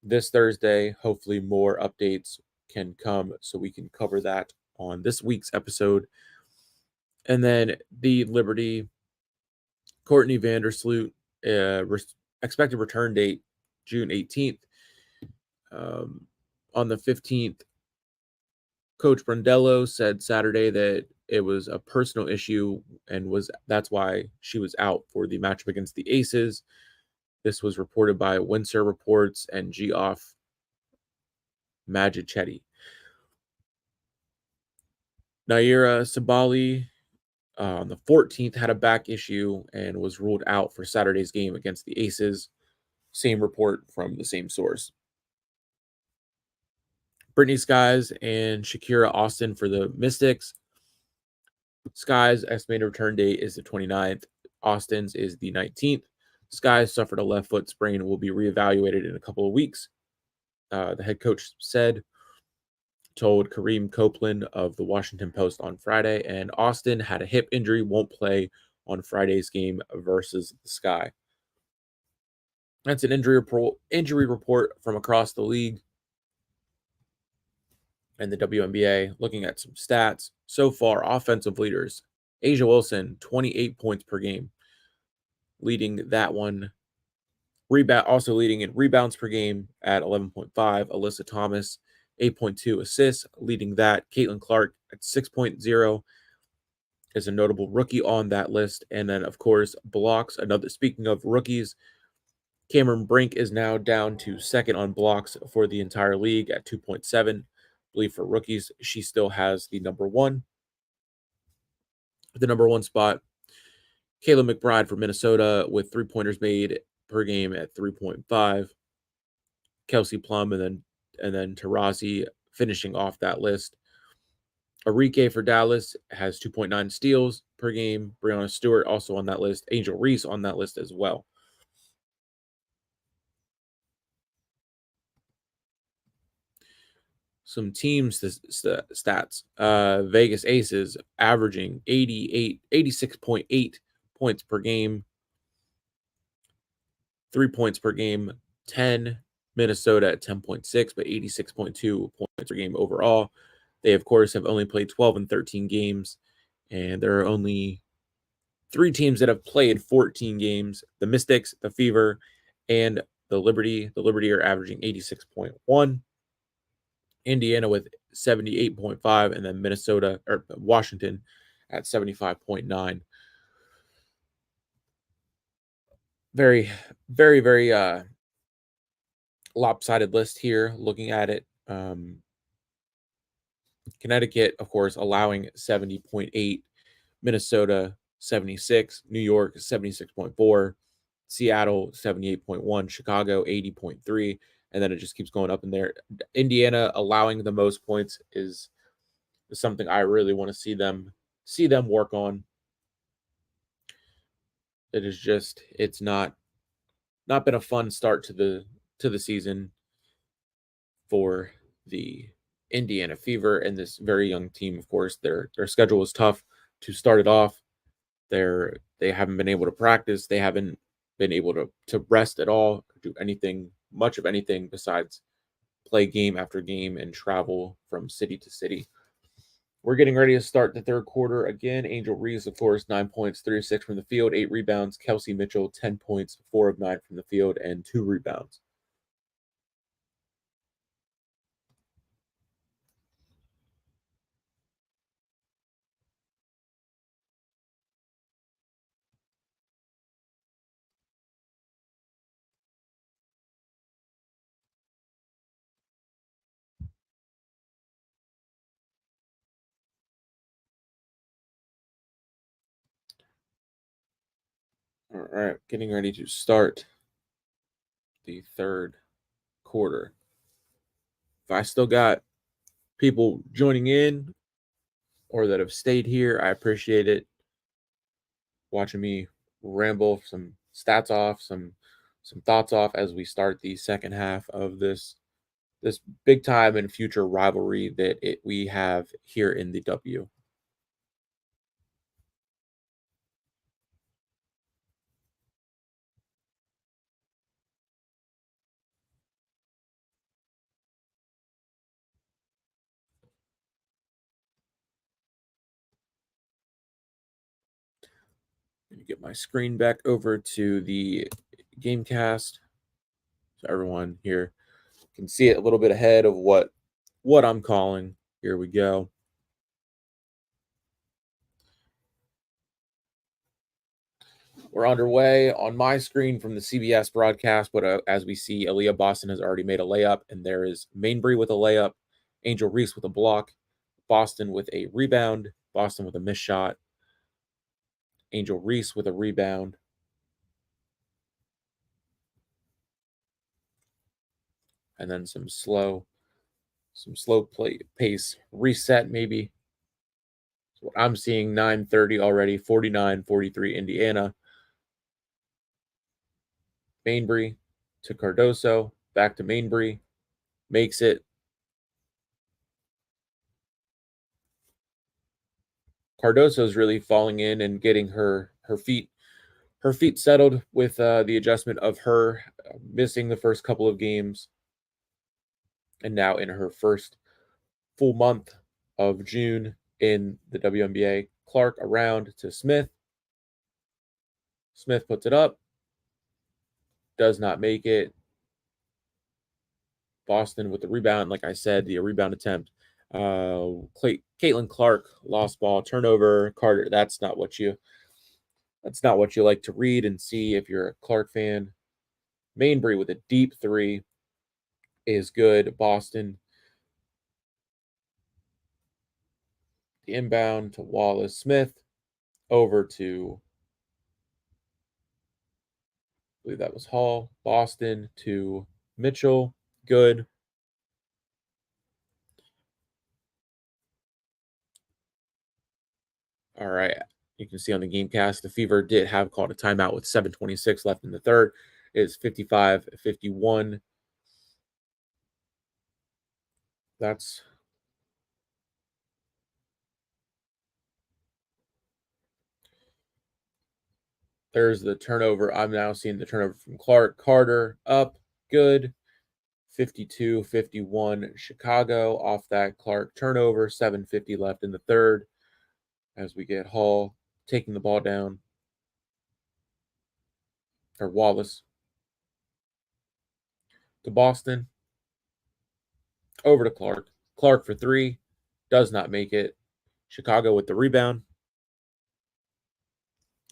This Thursday, hopefully more updates can come so we can cover that on this week's episode. And then the Liberty, Courtney Vandersloot, expected return date June 18th. On the 15th, Coach Brandello said Saturday that it was a personal issue and that's why she was out for the matchup against the Aces. This was reported by Windsor Reports and Geoff Magichetti. Naira Sabali on the 14th had a back issue and was ruled out for Saturday's game against the Aces. Same report from the same source. Brittany Skies and Shakira Austin for the Mystics. Skies' estimated return date is the 29th. Austin's is the 19th. Skies suffered a left foot sprain and will be reevaluated in a couple of weeks. The head coach told Kareem Copeland of the Washington Post on Friday, and Austin had a hip injury, won't play on Friday's game versus the Sky. That's an injury report from across the league and the WNBA. Looking at some stats so far, offensive leaders: A'ja Wilson, 28 points per game, leading that one. Also leading in rebounds per game at 11.5. Alyssa Thomas, 8.2 assists, leading that. Caitlin Clark at 6.0 is a notable rookie on that list. And then, of course, blocks. Speaking of rookies, Cameron Brink is now down to second on blocks for the entire league at 2.7. I believe for rookies, she still has the number one spot. Kayla McBride for Minnesota with 3-pointers made per game at 3.5. Kelsey Plum and then Taurasi finishing off that list. Arike for Dallas has 2.9 steals per game. Breonna Stewart also on that list. Angel Reese on that list as well. Some teams stats. Vegas Aces averaging 86.8 points per game. 3 points per game. 10. Minnesota at 10.6, but 86.2 points per game overall. They, of course, have only played 12 and 13 games, and there are only 3 teams that have played 14 games: the Mystics, the Fever, and the Liberty. The Liberty are averaging 86.1. Indiana with 78.5, and then Washington at 75.9. Very, very, very lopsided list here looking at it. Connecticut, of course, allowing 70.8, Minnesota 76, New York 76.4, Seattle 78.1, Chicago 80.3, and then it just keeps going up in there. Indiana allowing the most points is something I really want to see them work on. It is just it's not been a fun start to the season for the Indiana Fever and this very young team. Of course, their schedule was tough to start it off. They haven't been able to practice. They haven't been able to rest at all, do anything, much of anything besides play game after game and travel from city to city. We're getting ready to start the third quarter again. Angel Reese, of course, 9 points, 3 of 6 from the field, 8 rebounds. Kelsey Mitchell, 10 points, 4 of 9 from the field, and 2 rebounds. All right, getting ready to start the third quarter. If I still got people joining in or that have stayed here, I appreciate it. Watching me ramble some stats off, some thoughts off as we start the second half of this big time and future rivalry that we have here in the W. Let me get my screen back over to the Gamecast so everyone here can see it a little bit ahead of what I'm calling. Here we go. We're underway on my screen from the CBS broadcast, but as we see, Aaliyah Boston has already made a layup, and there is Mainbury with a layup, Angel Reese with a block, Boston with a rebound, Boston with a missed shot, Angel Reese with a rebound, and then some slow play pace reset maybe. So I'm seeing 9:30 already, 49-43 Indiana. Mainbury to Cardoso, back to Mainbury, makes it. Cardoso's really falling in and getting her feet settled with the adjustment of her missing the first couple of games, and now in her first full month of June in the WNBA. Clark around to Smith. Smith puts it up, does not make it. Boston with the rebound. Like I said, the rebound attempt. Caitlin Clark lost ball, turnover. Carter. That's not what you like to read and see if you're a Clark fan. Mainbury with a deep three is good. Boston. The inbound to Wallace Smith. Over to, I believe that was Hall. Boston to Mitchell. Good. All right. You can see on the Gamecast, the Fever did have called a timeout with 7:26 left in the third. It is 55-51. That's there's the turnover. I'm now seeing the turnover from Clark. Carter up. Good. 52-51 Chicago off that Clark turnover. 7:50 left in the third as we get Hall taking the ball down. Or Wallace to Boston. Over to Clark. Clark for three. Does not make it. Chicago with the rebound.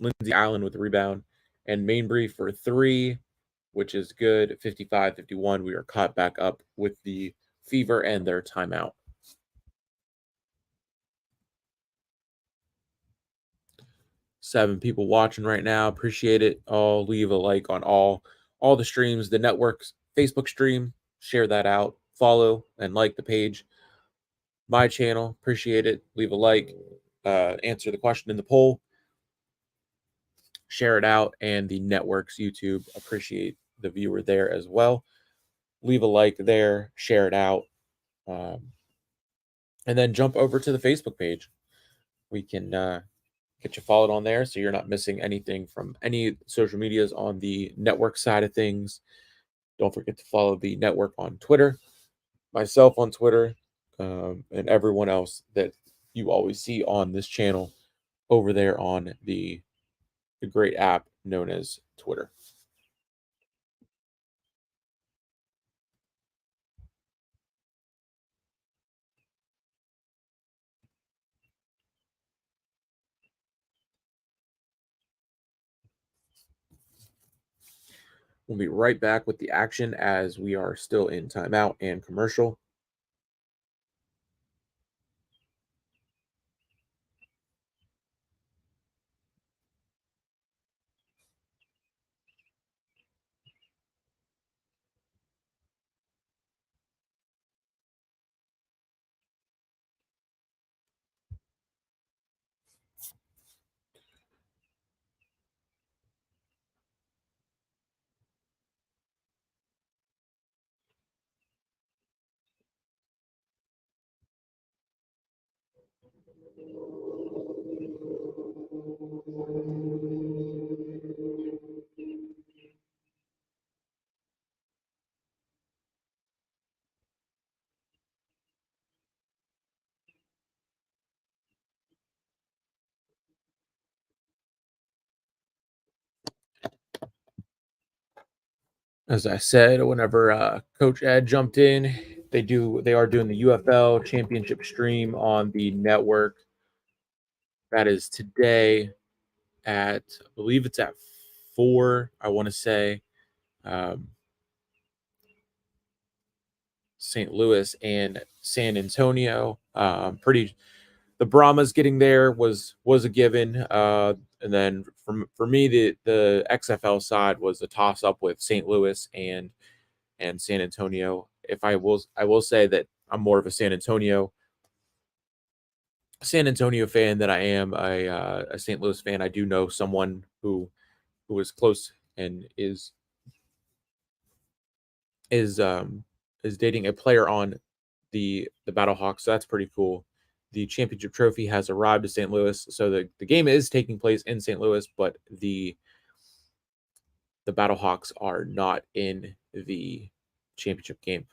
Lindsay Allen with the rebound, and Mainbury for three, which is good. 55-51. We are caught back up with the Fever and their timeout. Seven people watching right now. Appreciate it. All leave a like on all the streams, the network's Facebook stream. Share that out. Follow and like the page. My channel. Appreciate it. Leave a like. Answer the question in the poll. Share it out, and the network's YouTube. Appreciate the viewer there as well. Leave a like there. Share it out. And then jump over to the Facebook page. We can get you followed on there so you're not missing anything from any social medias on the network side of things. Don't forget to follow the network on Twitter, myself on Twitter, and everyone else that you always see on this channel over there on the great app known as Twitter. We'll be right back with the action as we are still in timeout and commercial. As I said, whenever Coach Ed jumped in, they are doing the UFL championship stream on the network. That is today at, I believe it's at 4, I want to say. St. Louis and San Antonio. The Brahmas getting there was a given. And then for me, the XFL side was a toss up with St. Louis and San Antonio. If I will say that I'm more of a San Antonio fan than I am a St. Louis fan. I do know someone who is close and is um is dating a player on the Battlehawks. So that's pretty cool. The championship trophy has arrived to St. Louis, so the game is taking place in St. Louis, but the Battlehawks are not in the championship game.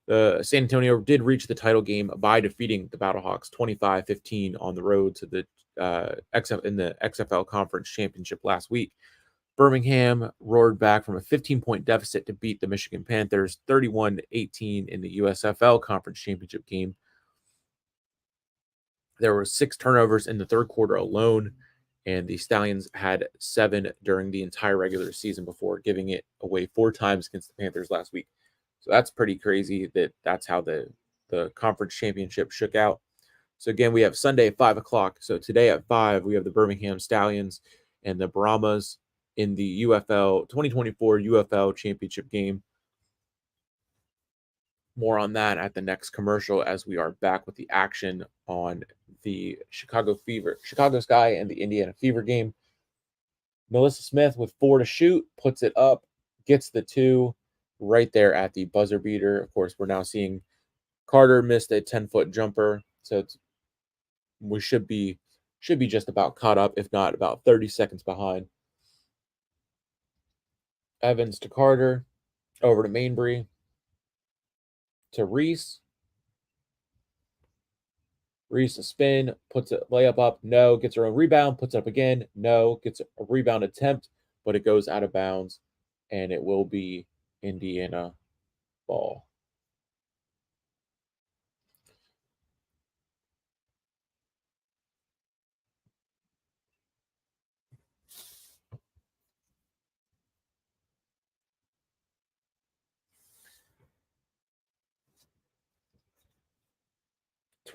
The San Antonio did reach the title game by defeating the Battlehawks 25-15 on the road to the in the XFL Conference Championship last week. Birmingham roared back from a 15-point deficit to beat the Michigan Panthers 31-18 in the USFL Conference Championship game. There were 6 turnovers in the third quarter alone, and the Stallions had 7 during the entire regular season before giving it away 4 times against the Panthers last week. So that's pretty crazy that's how the conference championship shook out. So again, we have Sunday at 5 o'clock. So today at 5, we have the Birmingham Stallions and the Brahmas in the UFL 2024 UFL championship game. More on that at the next commercial as we are back with the action on the Chicago Sky and the Indiana Fever game. Melissa Smith with 4 to shoot, puts it up, gets the 2 right there at the buzzer beater. Of course, we're now seeing Carter missed a 10-foot jumper, so we should be just about caught up, if not about 30 seconds behind. Evans to Carter, over to Mainbury, to REESE. REESE a spin, puts a layup up, no, gets her own rebound, puts it up again, no, gets a rebound attempt, but it goes out of bounds, and it will be Indiana ball.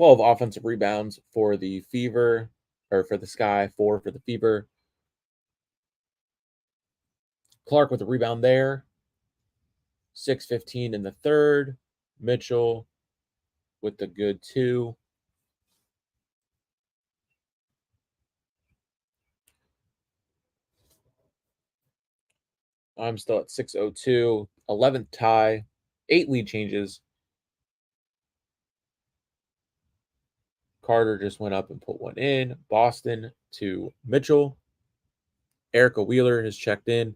12 offensive rebounds for the Fever, or for the Sky, 4 for the Fever. Clark with a rebound there. 6:15 in the third. Mitchell with the good 2. I'm still at 6:02. 11th tie. 8 lead changes. Carter just went up and put one in. Boston to Mitchell. Erica Wheeler has checked in.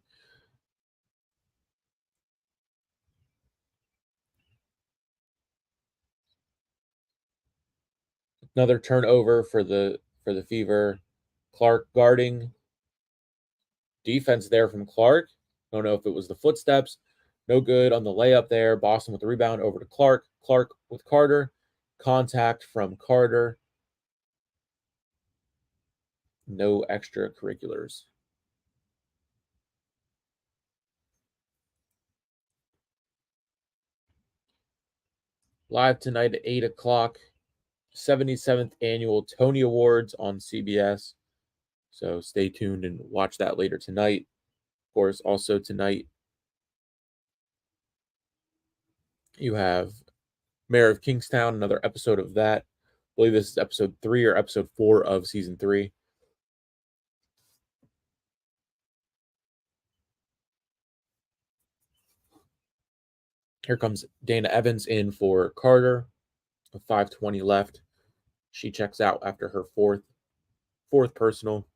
Another turnover for the Fever. Clark guarding. Defense there from Clark. Don't know if it was the footsteps. No good on the layup there. Boston with the rebound over to Clark. Clark with Carter. Contact from Carter. No extracurriculars. Live tonight at 8 o'clock. 77th Annual Tony Awards on CBS. So stay tuned and watch that later tonight. Of course, also tonight, you have Mayor of Kingstown, another episode of that. I believe this is episode 3 or episode 4 of season 3. Here comes Dana Evans in for Carter with 5:20 left. She checks out after her fourth personal.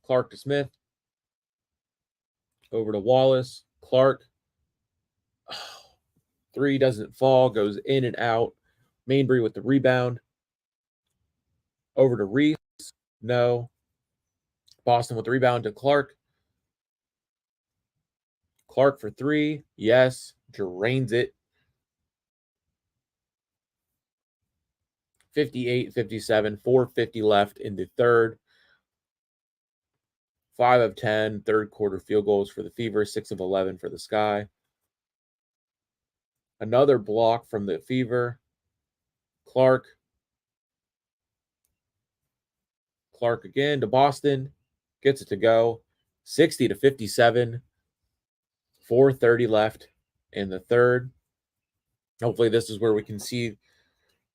Clark to Smith. Over to Wallace. Clark. 3 doesn't fall, goes in and out. Mainbury with the rebound. Over to REESE. No. Boston with the rebound to Clark. Clark for 3. Yes. Drains it. 58-57. 4:50 left in the third. 5 of 10 third quarter field goals for the Fever. 6 of 11 for the Sky. Another block from the Fever. Clark again to Boston. Gets it to go. 60-57. 4:30 left in the third. Hopefully this is where we can see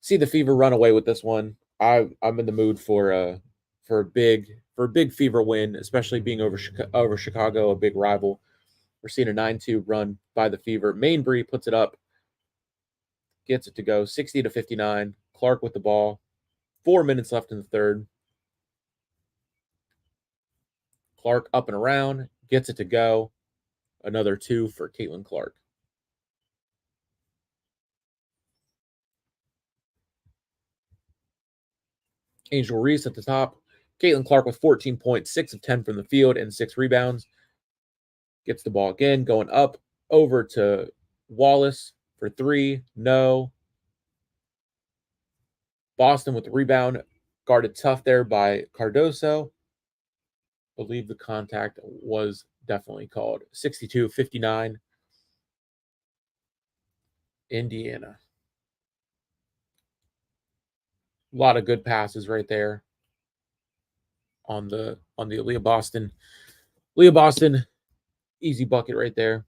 the Fever run away with this one. I'm in the mood for a big Fever win, especially being over Chicago, a big rival. We're seeing a 9-2 run by the Fever. Mainbury puts it up. Gets it to go. 60-59. Clark with the ball. 4 minutes left in the third. Clark up and around. Gets it to go. Another 2 for Caitlin Clark. Angel Reese at the top. Caitlin Clark with 14 points, 6 of 10 from the field, and 6 rebounds. Gets the ball again, going up over to Wallace for 3. No. Boston with the rebound. Guarded tough there by Cardoso. Believe the contact was definitely called. 62-59. Indiana. A lot of good passes right there on the Aaliyah Boston. Aaliyah Boston, easy bucket right there.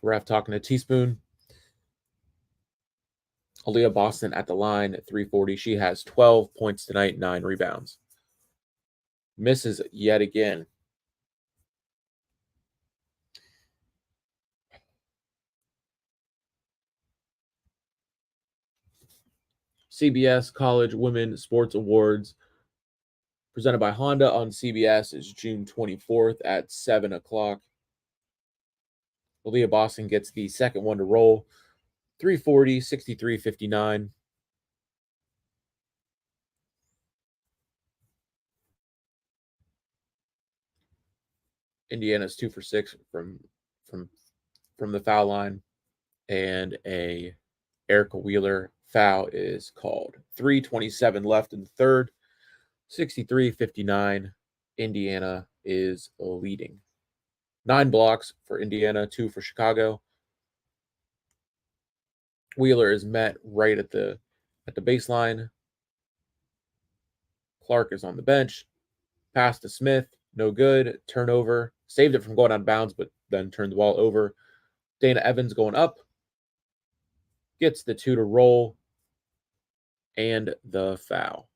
Ref talking to Teaspoon. Aaliyah Boston at the line at 3:40. She has 12 points tonight, 9 rebounds. Misses yet again. CBS College Women Sports Awards presented by Honda on CBS is June 24th at 7 o'clock. Aaliyah Boston gets the second one to roll. 3:40, 63-59. Indiana's 2 for 6 from the foul line, and a Erica Wheeler foul is called. 3:27 left in the third. 63-59. Indiana is leading. 9 blocks for Indiana, 2 for Chicago. Wheeler is met right at the baseline. Clark is on the bench. Pass to Smith, no good. Turnover. Saved it from going out of bounds, but then turned the ball over. Dana Evans going up. Gets the 2 to roll. And the foul.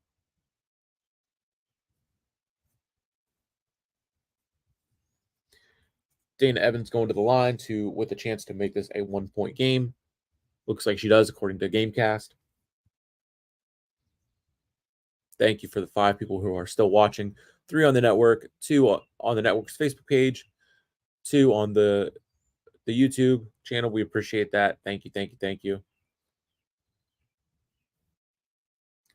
Dana Evans going to the line with a chance to make this a 1-point game. Looks like she does, according to Gamecast. Thank you for the 5 people who are still watching. 3 on the network, 2 on the network's Facebook page, 2 on the YouTube channel. We appreciate that. Thank you, thank you, thank you.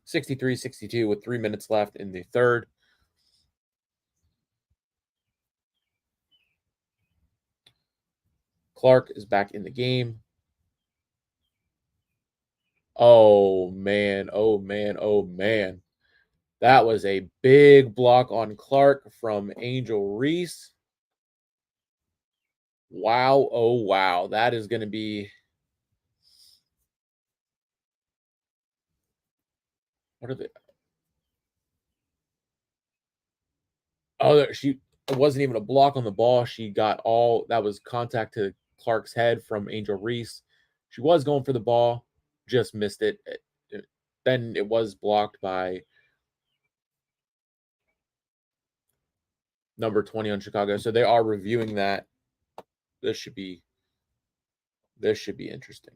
63-62 with 3 minutes left in the third. Clark is back in the game. Oh, man. Oh, man. Oh, man. That was a big block on Clark from Angel REESE. Wow. Oh, wow. That is going to be... What are they? Oh, it wasn't even a block on the ball. She got all... That was contact to Clark's head from Angel REESE. She was going for the ball. Just missed it. Then it was blocked by number 20 on Chicago. So they are reviewing that. This should be interesting.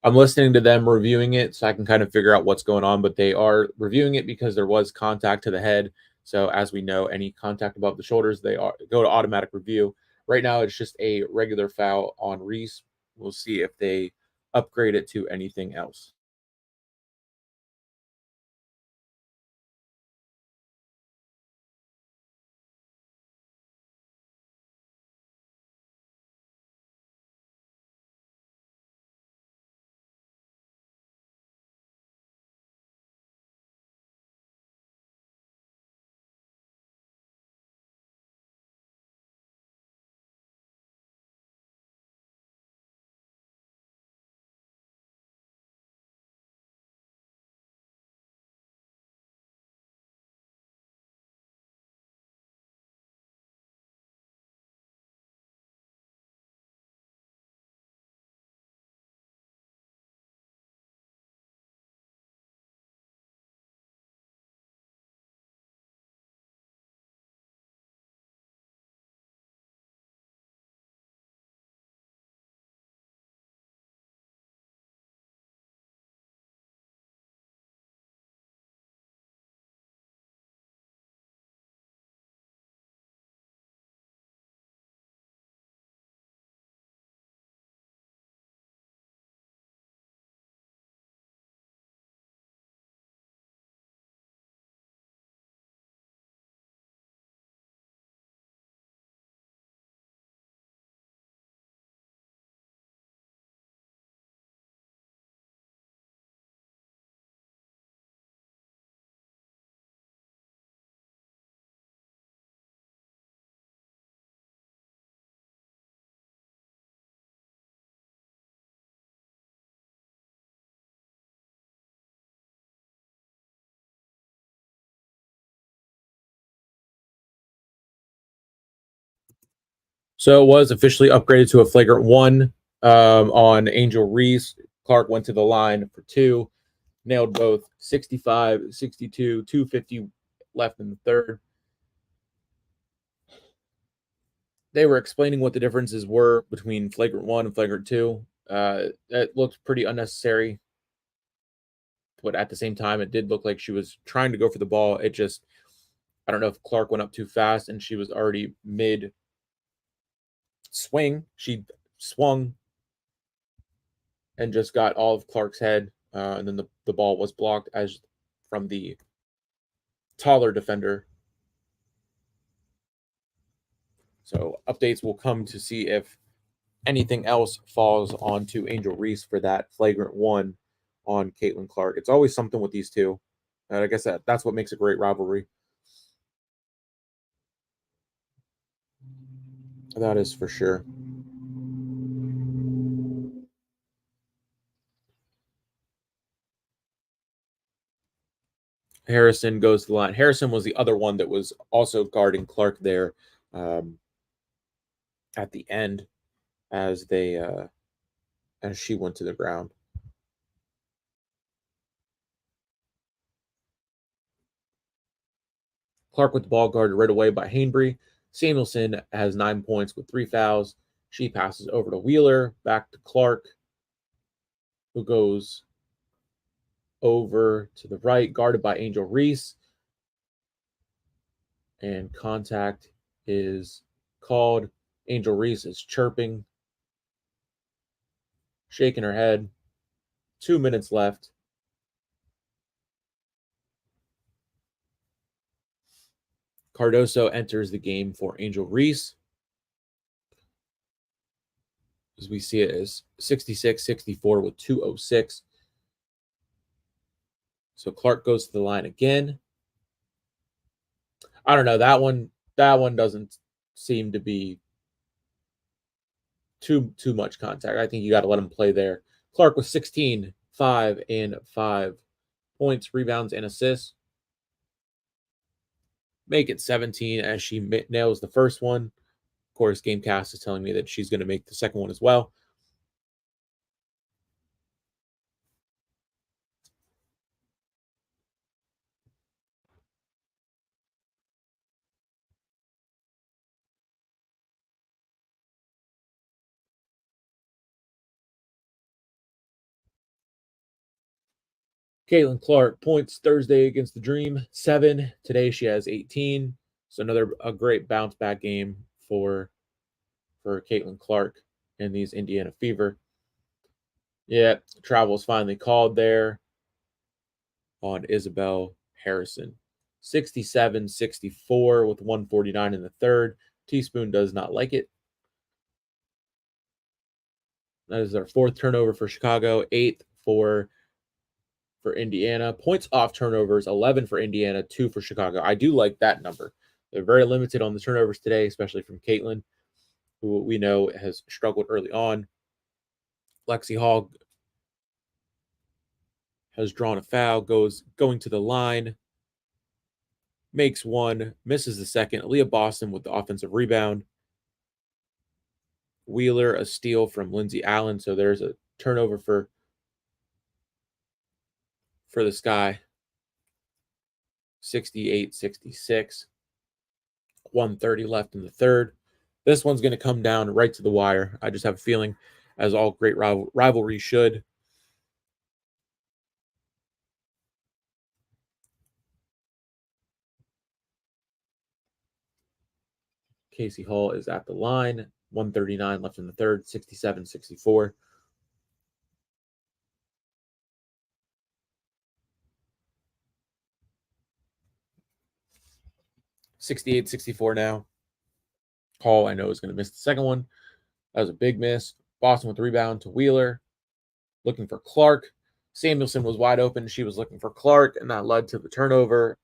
I'm listening to them reviewing it so I can kind of figure out what's going on, but they are reviewing it because there was contact to the head. So as we know, any contact above the shoulders, they go to automatic review. Right now, it's just a regular foul on REESE. We'll see if they upgrade it to anything else. So it was officially upgraded to a flagrant 1 on Angel REESE. Clark went to the line for 2, nailed both. 65, 62, 250 left in the third. They were explaining what the differences were between flagrant 1 and flagrant 2. It looked pretty unnecessary. but at the same time, it did look like she was trying to go for the ball. It just, I don't know if Clark went up too fast and she was already mid swing. She swung and just got all of Clark's head, and then the ball was blocked as from the taller defender. So updates will come to see if anything else falls onto Angel Reese for that flagrant one on Caitlin Clark. It's always something with these two. And I guess that's what makes a great rivalry. That is for sure. Harrison goes to the line. Harrison was the other one that was also guarding Clark there at the end as they as she went to the ground. Clark with the ball guarded right away by Hainbury. Samuelson has 9 points with 3 fouls. She passes over to Wheeler, back to Clark, who goes over to the right, guarded by Angel Reese. And contact is called. Angel Reese is chirping, shaking her head. 2 minutes left. Cardoso enters the game for Angel Reese. As we see it as 66-64 with 2:06. So Clark goes to the line again. I don't know. That one doesn't seem to be too much contact. I think you got to let him play there. Clark with 16, 5, and 5 points, rebounds, and assists. Make it 17 as she nails the first one. Of course, Gamecast is telling me that she's going to make the second one as well. Caitlin Clark points Thursday against the Dream, 7. Today she has 18. So a great bounce back game for Caitlin Clark and these Indiana Fever. Yeah, travel is finally called there on Isabel Harrison. 67-64 with 149 in the third. Teaspoon does not like it. That is our 4th turnover for Chicago, 8th for Indiana. Points off turnovers, 11 for Indiana, 2 for Chicago. I do like that number. They're very limited on the turnovers today, especially from Caitlin, who we know has struggled early on. Lexi Hall has drawn a foul, going to the line, makes one, misses the second. Leah Boston with the offensive rebound. Wheeler, a steal from Lindsay Allen. So there's a turnover for the Sky. 68-66. 1:30 left in the third. This one's going to come down right to the wire. I just have a feeling, as all great rivalries should. Casey Hall is at the line. 1:39 left in the third. 67-64. $68-64 now. Hall, I know, is going to miss the second one. That was a big miss. Boston with the rebound to Wheeler. Looking for Clark. Samuelson was wide open. She was looking for Clark, and that led to the turnover.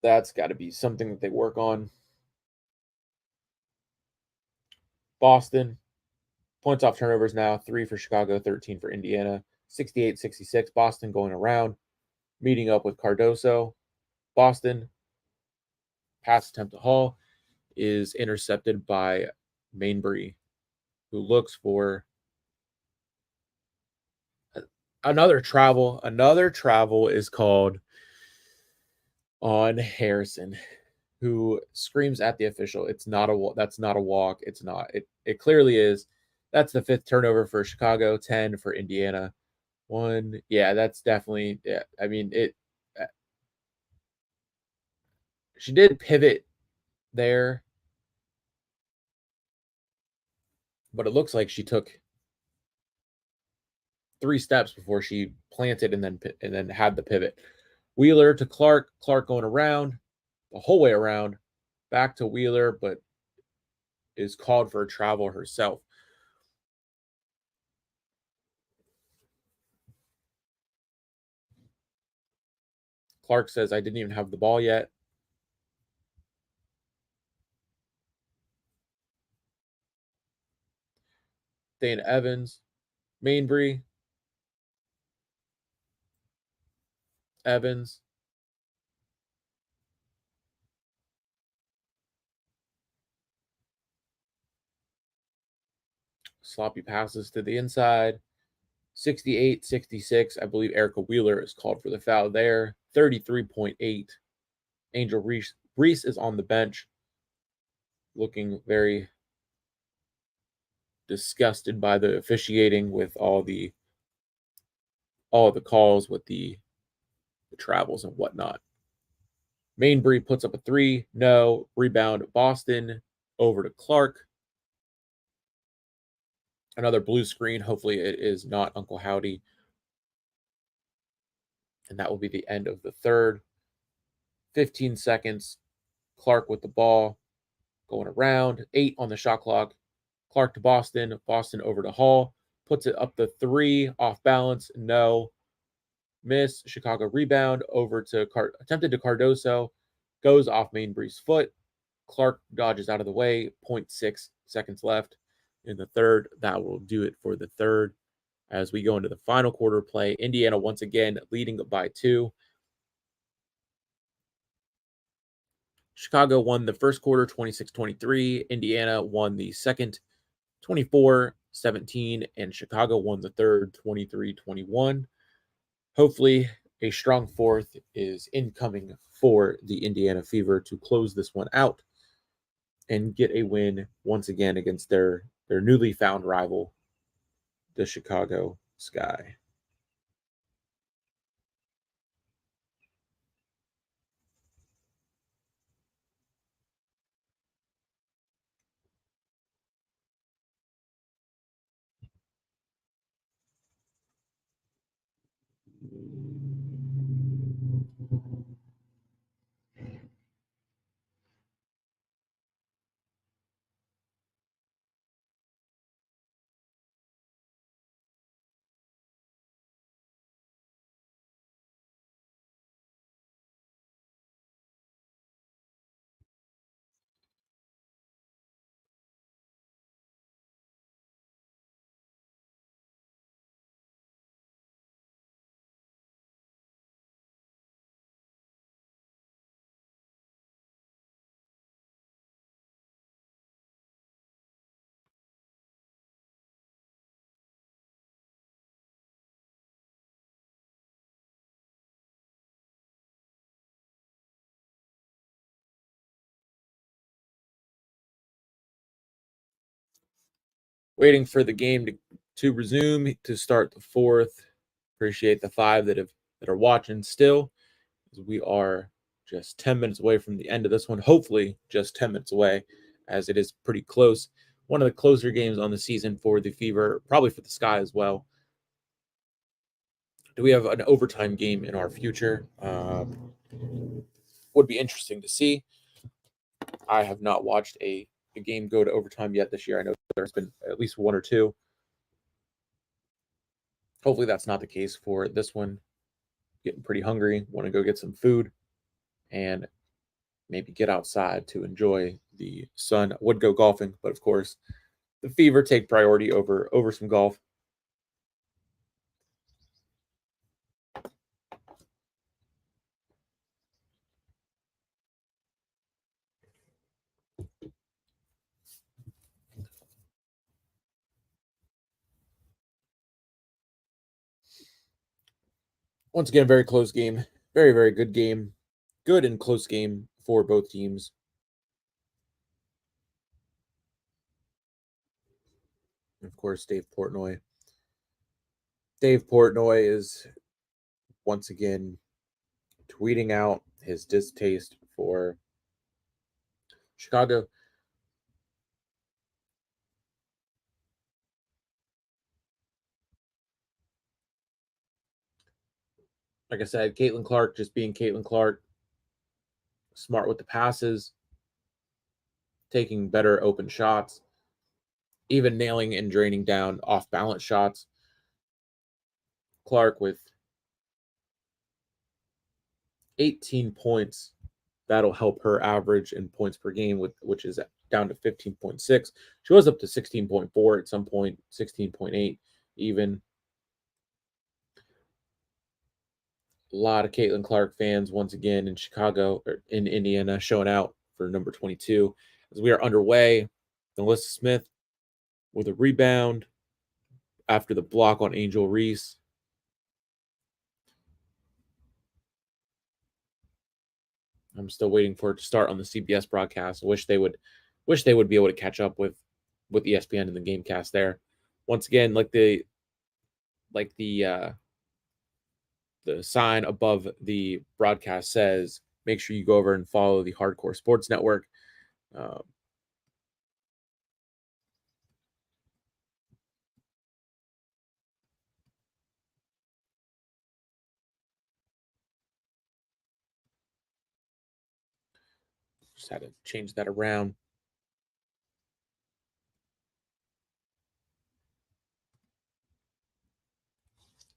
That's got to be something that they work on. Boston. Points off turnovers now. 3 for Chicago, 13 for Indiana. 68-66. Boston going around. Meeting up with Cardoso. Boston. Pass attempt to Hall is intercepted by Mainbury, who looks for another travel. Another travel is called on Harrison, who screams at the official. It's not a that's not a walk. It's not. It clearly is. That's the 5th turnover for Chicago, 10 for Indiana. One, yeah, that's definitely, yeah. I mean, uh, she did pivot there, but it looks like she took 3 steps before she planted and then had the pivot. Wheeler to Clark. Clark going around the whole way around, back to Wheeler, but is called for a travel herself. Clark says, I didn't even have the ball yet. Dana Evans, Mainbury, Evans, sloppy passes to the inside. 68-66. I believe Erica Wheeler is called for the foul there. 33.8. Angel Reese is on the bench, looking very disgusted by the officiating with all the calls with the travels and whatnot. Mainbury puts up a three. No. Rebound Boston over to Clark. Another blue screen. Hopefully it is not Uncle Howdy. And that will be the end of the third. 15 seconds. Clark with the ball going around. 8 on the shot clock. Clark to Boston. Boston over to Hall. Puts it up the three. Off balance. No. Miss. Chicago rebound over to attempted to Cardoso. Goes off Mainbury's foot. Clark dodges out of the way. zero point 0.6 seconds left in the third. That will do it for the third. As we go into the final quarter play, Indiana once again leading by 2. Chicago won the first quarter 26-23. Indiana won the second 24-17. And Chicago won the third 23-21. Hopefully, a strong fourth is incoming for the Indiana Fever to close this one out and get a win once again against their newly found rival, the Chicago Sky. Waiting for the game to resume to start the fourth. Appreciate the 5 that are watching still. We are just 10 minutes away from the end of this one. Hopefully, just 10 minutes away, as it is pretty close. One of the closer games on the season for the Fever, probably for the Sky as well. Do we have an overtime game in our future? Would be interesting to see. I have not watched a game go to overtime yet this year. I know there's been at least one or two. Hopefully, that's not the case for this one. Getting pretty hungry, want to go get some food and maybe get outside to enjoy the sun. Would go golfing, but of course, the Fever take priority over some golf. Once again, very close game. Very, very good game. Good and close game for both teams. Of course, Dave Portnoy Dave Portnoy is once again tweeting out his distaste for Chicago. Like I said, Caitlin Clark just being Caitlin Clark, smart with the passes, taking better open shots, even nailing and draining down off balance shots. Clark with 18 points. That'll help her average in points per game, which is down to 15.6. She was up to 16.4 at some point, 16.8 even. A lot of Caitlin Clark fans once again in Chicago or in Indiana showing out for number 22. As we are underway, Melissa Smith with a rebound after the block on Angel Reese. I'm still waiting for it to start on the CBS broadcast. I wish they would be able to catch up with ESPN and the GameCast there. Once again, the sign above the broadcast says, make sure you go over and follow the Hardcore Sports Network. Um, just had to change that around.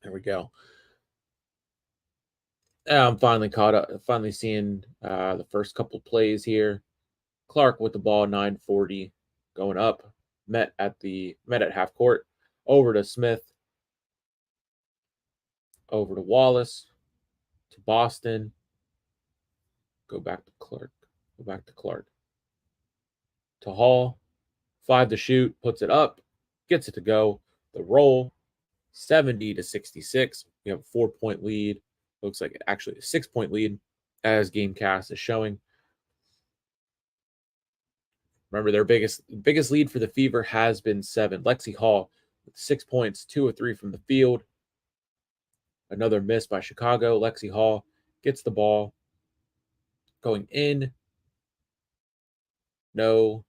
There we go. I'm finally caught up. Finally seeing the first couple plays here. Clark with the ball, 9:40, going up. Met at half court. Over to Smith. Over to Wallace. To Boston. Go back to Clark. Go back to Clark. To Hall. 5 to shoot. Puts it up. Gets it to go. The roll. 70-66. We have a 4-point lead. Looks like actually a 6-point lead, as GameCast is showing. Remember, their biggest lead for the Fever has been 7. Lexi Hall with 6 points, 2 of 3 from the field. Another miss by Chicago. Lexi Hall gets the ball going in. No.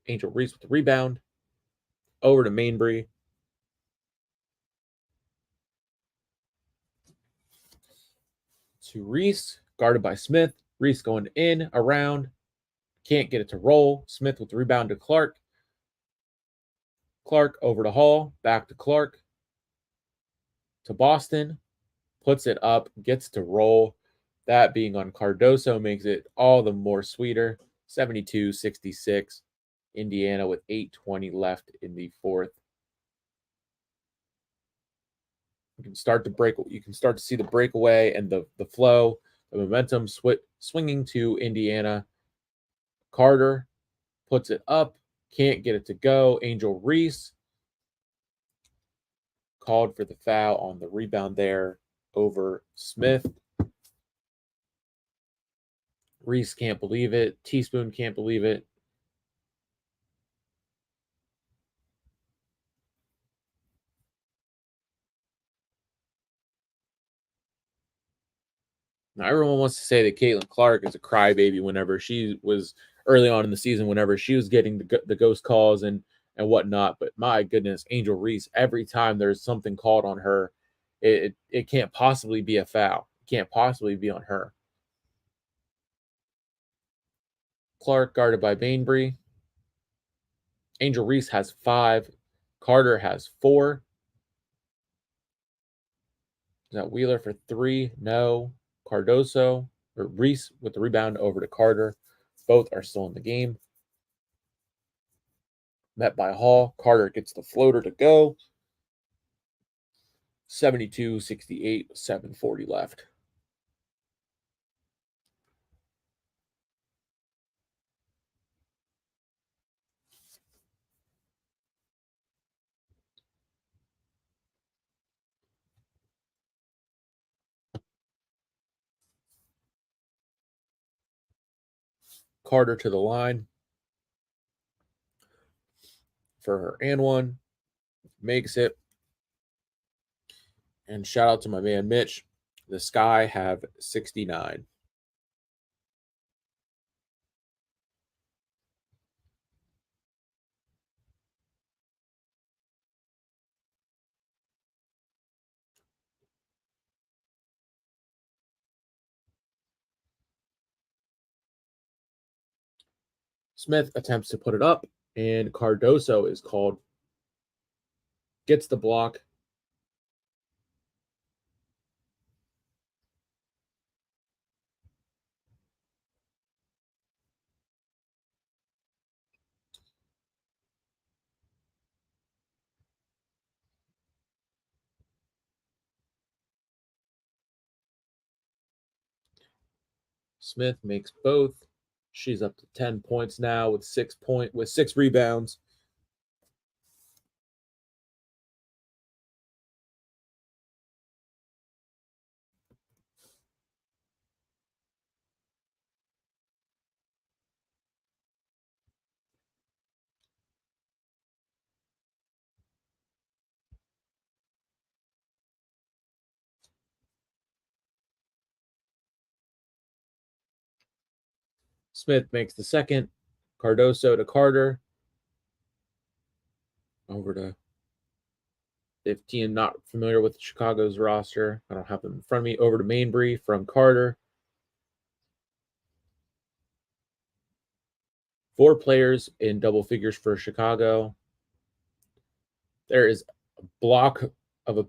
Angel Reese with the rebound. Over to Mainbury. To Reese, guarded by Smith. Reese going in, around. Can't get it to roll. Smith with the rebound to Clark. Clark over to Hall. Back to Clark. To Boston. Puts it up. Gets to roll. That being on Cardoso makes it all the more sweeter. 72-66. Indiana with 8:20 left in the fourth. You can start to see the breakaway and the flow, the momentum swinging to Indiana. Carter puts it up, can't get it to go. Angel Reese called for the foul on the rebound there over Smith. Reese can't believe it. Teaspoon can't believe it. Now, everyone wants to say that Caitlin Clark is a crybaby whenever she was early on in the season, whenever she was getting the ghost calls and whatnot. But my goodness, Angel Reese, every time there's something called on her, it can't possibly be a foul. It can't possibly be on her. Clark guarded by Bainbury. Angel Reese has 5. Carter has 4. Is that Wheeler for 3? No. Cardoso or Reese with the rebound over to Carter. Both are still in the game. Met by Hall. Carter gets the floater to go. 72-68, 7:40 left. Carter to the line for her and one. Makes it. And shout out to my man Mitch. The Sky have 69. Smith attempts to put it up, and Cardoso is called, gets the block. Smith makes both. She's up to 10 points now with 6 rebounds. Smith makes the second. Cardoso to Carter. Over to 15. Not familiar with Chicago's roster. I don't have them in front of me. Over to Mainbury from Carter. 4 players in double figures for Chicago. There is a block of a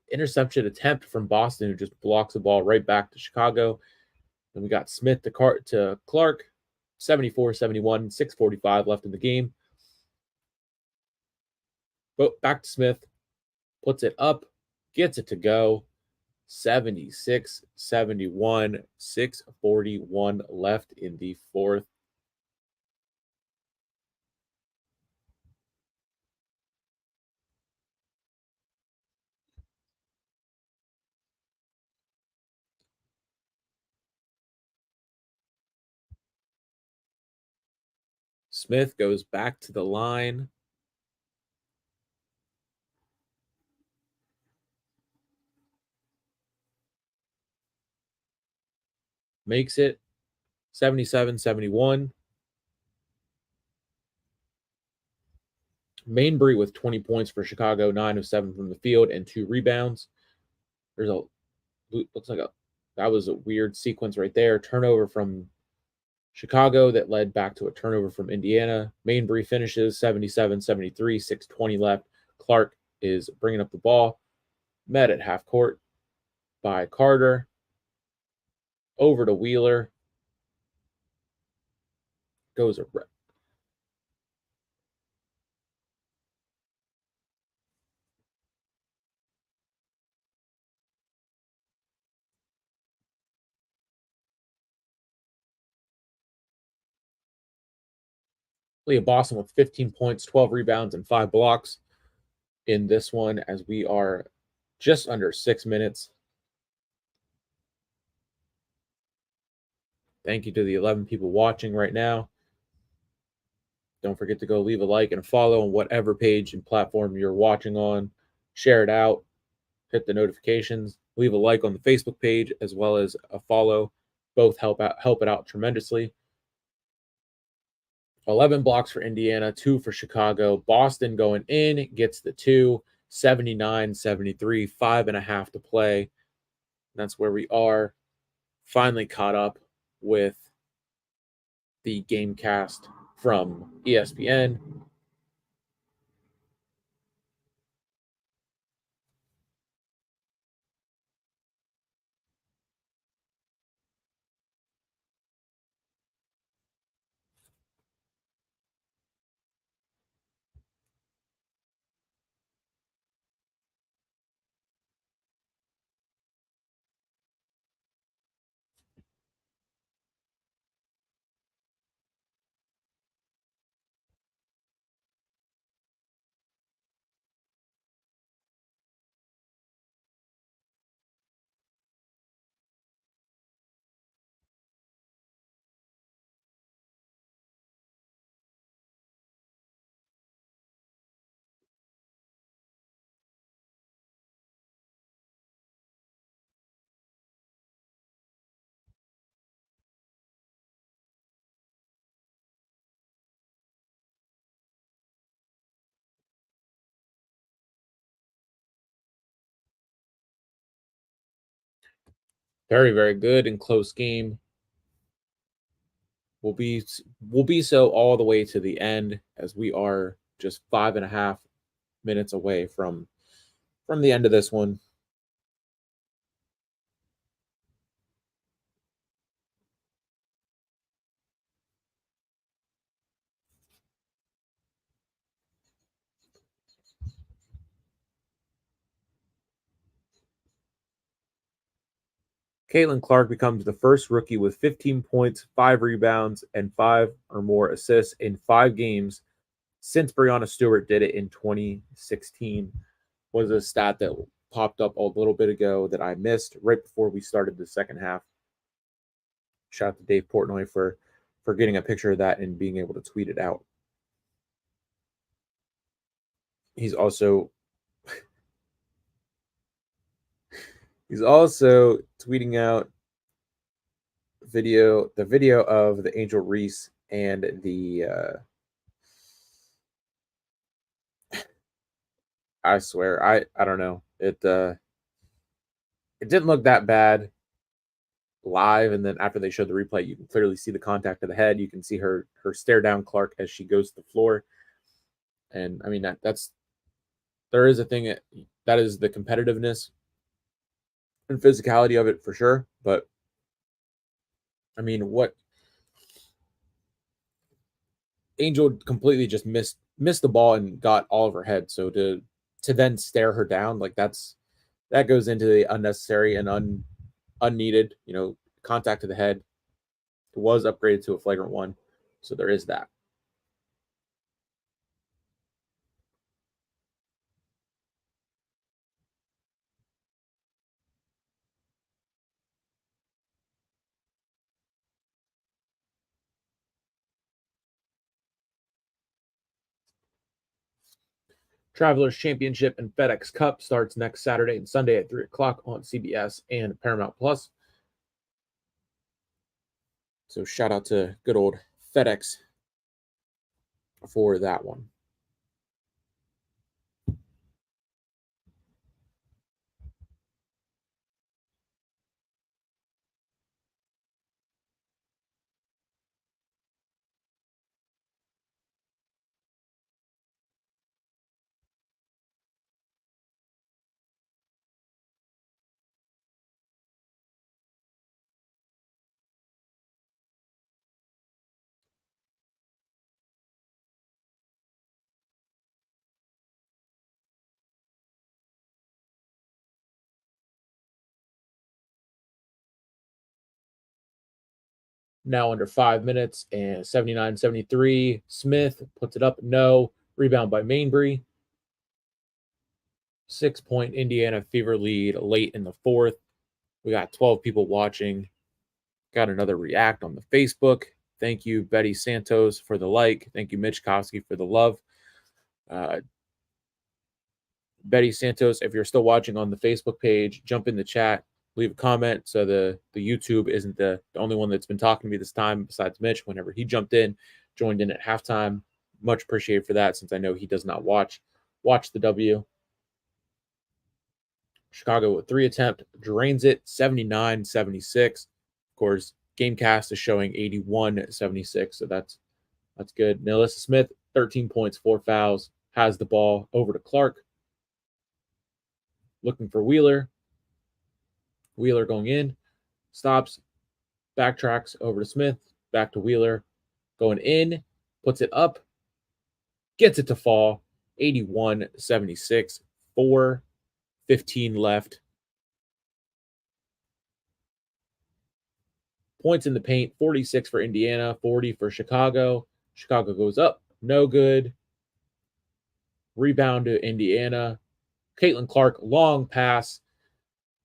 interception attempt from Boston, who just blocks the ball right back to Chicago. Then we got Smith to Clark, 74-71, 6:45 left in the game. But back to Smith, puts it up, gets it to go. 76-71, 6:41 left in the fourth. Smith goes back to the line. Makes it 77-71. Mainbury with 20 points for Chicago, 9 of 7 from the field, and 2 rebounds. There's a looks like that was a weird sequence right there. Turnover from Chicago that led back to a turnover from Indiana. Mainbury finishes 77-73, 6:20 left. Clark is bringing up the ball. Met at half court by Carter. Over to Wheeler. Goes a Leah Boston with 15 points, 12 rebounds, and 5 blocks in this one as we are just under 6 minutes. Thank you to the 11 people watching right now. Don't forget to go leave a like and a follow on whatever page and platform you're watching on. Share it out. Hit the notifications. Leave a like on the Facebook page as well as a follow. Both help it out tremendously. 11 blocks for Indiana, 2 for Chicago. Boston going in, gets the 2, 79-73, 5.5 to play. That's where we are. Finally caught up with the game cast from ESPN. Very, very good and close game. Will be will be so all the way to the end as we are just 5.5 minutes away from the end of this one. Caitlin Clark becomes the first rookie with 15 points, 5 rebounds, and 5 or more assists in 5 games since Breonna Stewart did it in 2016. Was a stat that popped up a little bit ago that I missed right before we started the second half. Shout out to Dave Portnoy for getting a picture of that and being able to tweet it out. He's also tweeting out the video of the Angel Reese and the I swear I don't know. It didn't look that bad live, and then after they showed the replay, you can clearly see the contact of the head. You can see her stare down Clark as she goes to the floor. And I mean that's there is a thing that is the competitiveness and physicality of it for sure. But I mean, what Angel completely just missed the ball and got all of her head. So to then stare her down, like that goes into the unnecessary and unneeded, contact to the head. It was upgraded to a flagrant one, so there is that. Travelers Championship and FedEx Cup starts next Saturday and Sunday at 3 o'clock on CBS and Paramount Plus. So shout out to good old FedEx for that one. Now under 5 minutes and 79-73. Smith puts it up. No. Rebound by Mainbury. 6-point Indiana Fever lead late in the fourth. We got 12 people watching. Got another react on the Facebook. Thank you, Betty Santos, for the like. Thank you, Mitch Kowski, for the love. Betty Santos, if you're still watching on the Facebook page, jump in the chat, leave a comment so the YouTube isn't the only one that's been talking to me this time besides Mitch. Whenever he jumped in, joined in at halftime. Much appreciated for that, since I know he does not watch the W. Chicago with 3 attempt, drains it 79-76. Of course, Gamecast is showing 81-76, so that's good. Melissa Smith, 13 points, 4 fouls, has the ball over to Clark. Looking for Wheeler. Wheeler going in, stops, backtracks over to Smith, back to Wheeler, going in, puts it up, gets it to fall, 81-76, 4:15 left. Points in the paint, 46 for Indiana, 40 for Chicago. Chicago goes up, no good. Rebound to Indiana. Caitlin Clark, long pass,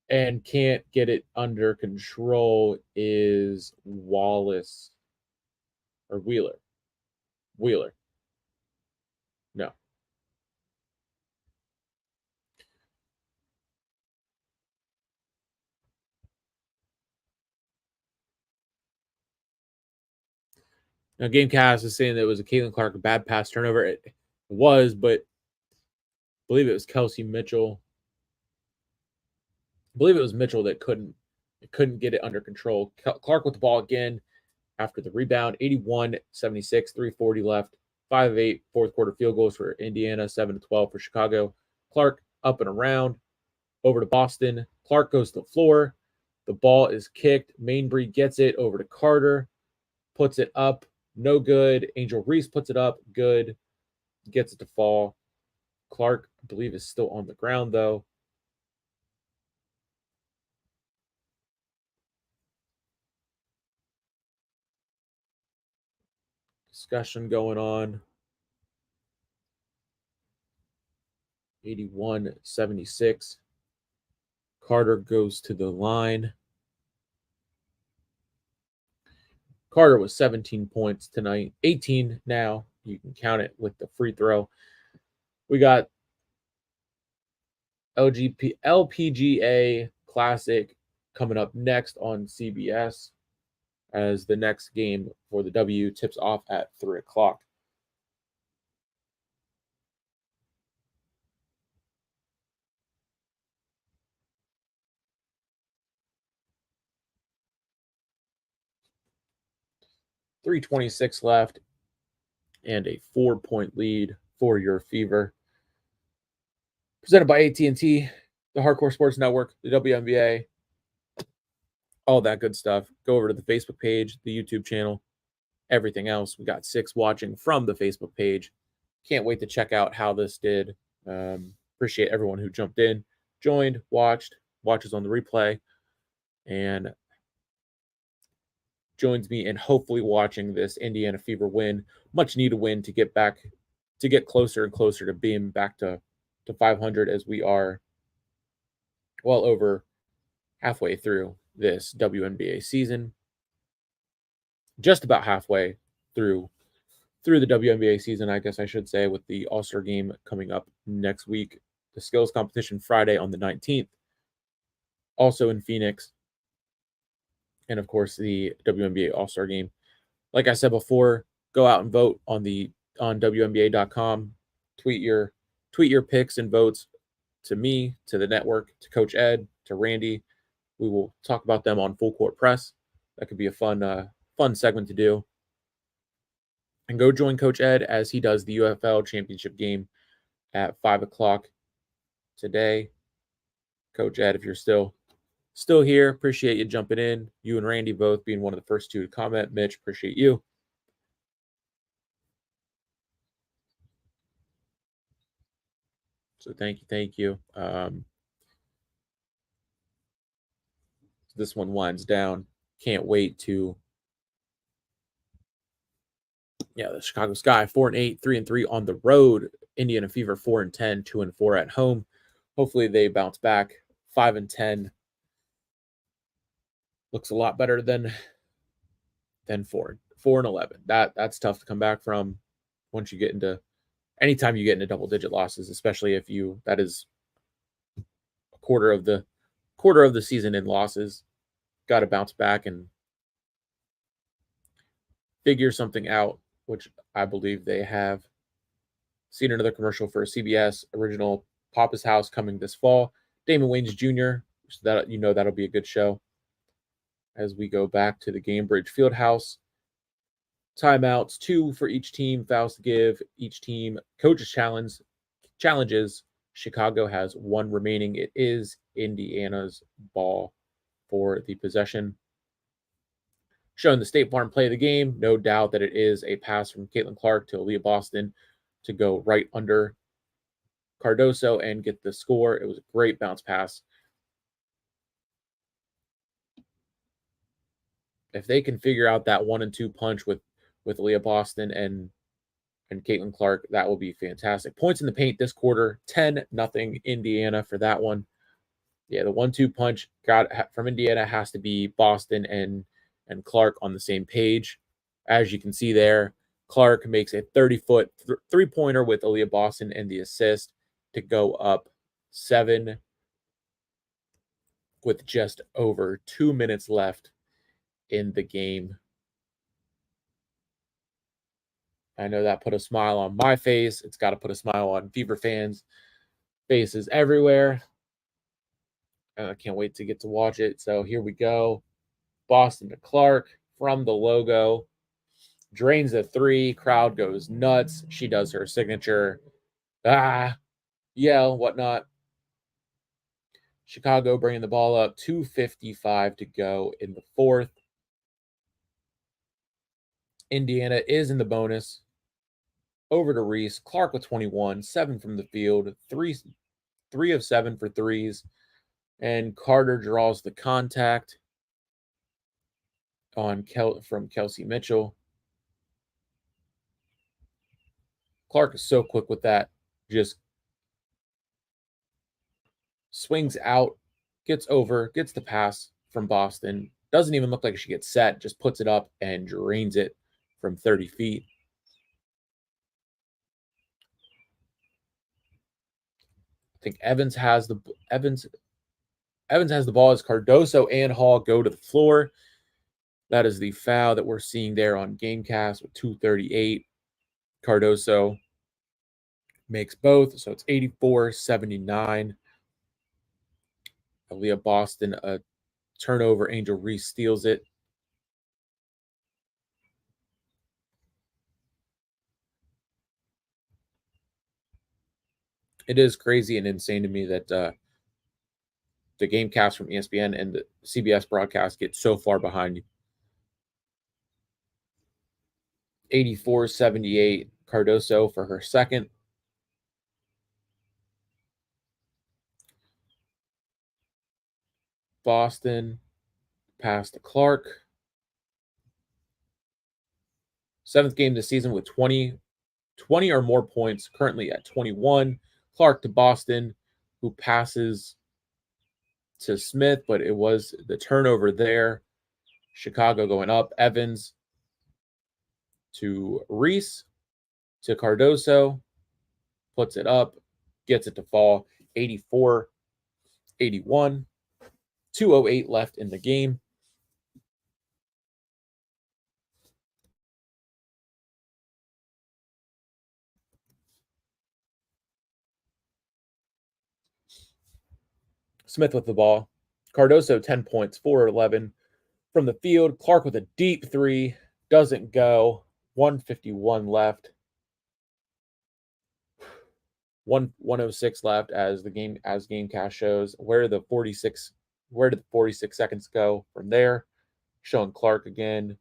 and can't get it under control is Wallace or Wheeler. Wheeler. No. Now, Gamecast is saying that it was a Caitlin Clark bad pass turnover. It was, but I believe it was Kelsey Mitchell. I believe it was Mitchell that couldn't It couldn't get it under control. Clark with the ball again after the rebound, 81-76, 3:40 left. 5 of 8 fourth quarter field goals for Indiana, 7-12 for Chicago. Clark up and around, over to Boston. Clark goes to the floor. The ball is kicked. Mainbury gets it over to Carter, puts it up, no good. Angel Reese puts it up, good. Gets it to fall. Clark, I believe, is still on the ground, though. Discussion going on. 81-76. Carter goes to the line. Carter was 17 points tonight, 18 now. You can count it with the free throw. We got LPGA Classic coming up next on CBS as the next game for the W tips off at 3 o'clock. .326 left and a 4-point lead for your Fever. Presented by AT&T, the Hardcore Sports Network, the WNBA, all that good stuff. Go over to the Facebook page, the YouTube channel, everything else. We got 6 watching from the Facebook page. Can't wait to check out how this did. Appreciate everyone who jumped in, joined, watches on the replay, and joins me in hopefully watching this Indiana Fever win. Much needed win to get back, to get closer and closer to being back to 500 as we are well over halfway through this WNBA season. Just about halfway through the WNBA season, I guess I should say, with the All-Star game coming up next week. The skills competition Friday on the 19th, also in Phoenix. And of course, the WNBA All-Star game. Like I said before, go out and vote on WNBA.com. Tweet your picks and votes to me, to the network, to Coach Ed, to Randy. We will talk about them on Full Court Press. That could be a fun segment to do. And go join Coach Ed as he does the UFL championship game at 5 o'clock today. Coach Ed, if you're still here, appreciate you jumping in. You and Randy both being one of the first 2 to comment. Mitch, appreciate you. So thank you. This one winds down. Can't wait to. Yeah, the Chicago Sky 4-8, 3-3 on the road. Indiana Fever 4-10, 2-4 at home. Hopefully they bounce back. 5-10 looks a lot better than 4-11. That's tough to come back from once you get into anytime you get into double-digit losses, especially if that is a quarter of the season in losses. Got to bounce back and figure something out, which I believe they have. Seen another commercial for a CBS original, Papa's House, coming this fall. Damon Wayans Jr., so that that'll be a good show. As we go back to the Gainbridge Fieldhouse. Timeouts, 2 for each team, fouls to give each team. Coaches challenges. Chicago has 1 remaining. It is Indiana's ball for the possession. Showing the State Farm play of the game, no doubt that it is a pass from Caitlin Clark to Aaliyah Boston to go right under Cardoso and get the score. It was a great bounce pass. If they can figure out that 1-2 punch with Aaliyah Boston and Caitlin Clark, that will be fantastic. Points in the paint this quarter, 10-0 Indiana for that one. Yeah, the 1-2 punch from Indiana has to be Boston and Clark on the same page. As you can see there, Clark makes a 30-foot three-pointer with Aaliyah Boston and the assist to go up 7 with just over 2 minutes left in the game. I know that put a smile on my face. It's got to put a smile on Fever fans' faces everywhere I can't wait to get to watch it. So here we go. Boston to Clark from the logo. Drains the three. Crowd goes nuts. She does her signature. Yell, whatnot. Chicago bringing the ball up. 2:55 to go in the fourth. Indiana is in the bonus. Over to REESE. Clark with 21. 7 from the field. Three of 7 for threes. And Carter draws the contact on from Kelsey Mitchell. Clark is so quick with that. Just swings out, gets over, gets the pass from Boston. Doesn't even look like she gets set. Just puts it up and drains it from 30 feet. I think Evans has the ball as Cardoso and Hall go to the floor. That is the foul that we're seeing there on Gamecast with 2:38. Cardoso makes both, so it's 84-79. Aaliyah Boston, a turnover. Angel REESE steals it. It is crazy and insane to me that the Gamecast from ESPN and the CBS broadcast get so far behind you. 84-78. Cardoso for her second. Boston pass to Clark. 7th game this season with 20 or more points, currently at 21. Clark to Boston, who passes to Smith, but it was the turnover there. Chicago going up. Evans to REESE, to Cardoso, puts it up, gets it to fall. 84-81. 2:08 left in the game. Smith with the ball. Cardoso, 10 points, 4-11 from the field. Clark with a deep three. Doesn't go. 1:51 left. 1:06 left as Gamecast shows. Where did the 46 seconds go from there? Showing Clark again.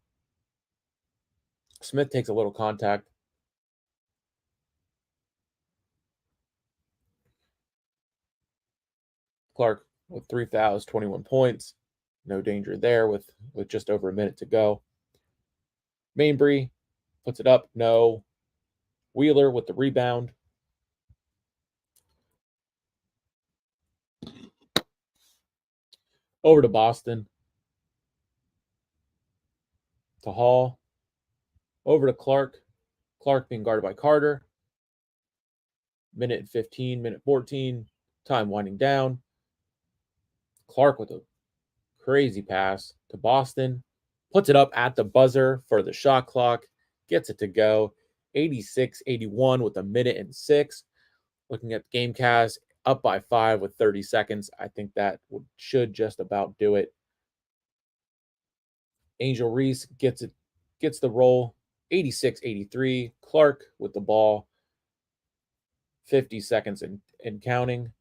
Smith takes a little contact. Clark with 3 fouls, 21 points. No danger there with just over a minute to go. Mainbury puts it up. No. Wheeler with the rebound. Over to Boston. To Hall. Over to Clark. Clark being guarded by Carter. Minute 15, minute 14. Time winding down. Clark with a crazy pass to Boston. Puts it up at the buzzer for the shot clock. Gets it to go. 86-81 with a minute and 6. Looking at the Gamecast, up by 5 with 30 seconds. I think that should just about do it. Angel REESE gets the roll. 86-83. Clark with the ball. 50 seconds and counting.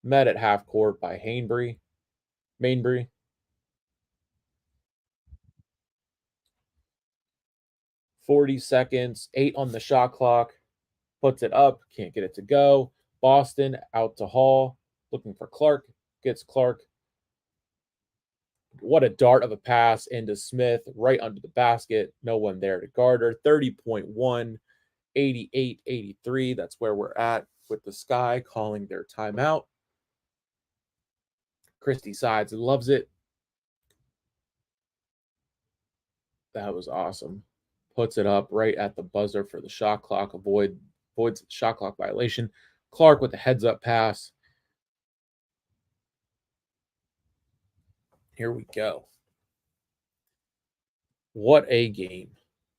Met at half court by Mainbury. 40 seconds, 8 on the shot clock. Puts it up, can't get it to go. Boston out to Hall, looking for Clark. Gets Clark. What a dart of a pass into Smith, right under the basket. No one there to guard her. 30.1, 88-83. That's where we're at with the Sky calling their timeout. Christy Sides loves it. That was awesome. Puts it up right at the buzzer for the shot clock. Avoids shot clock violation. Clark with a heads-up pass. Here we go. What a game.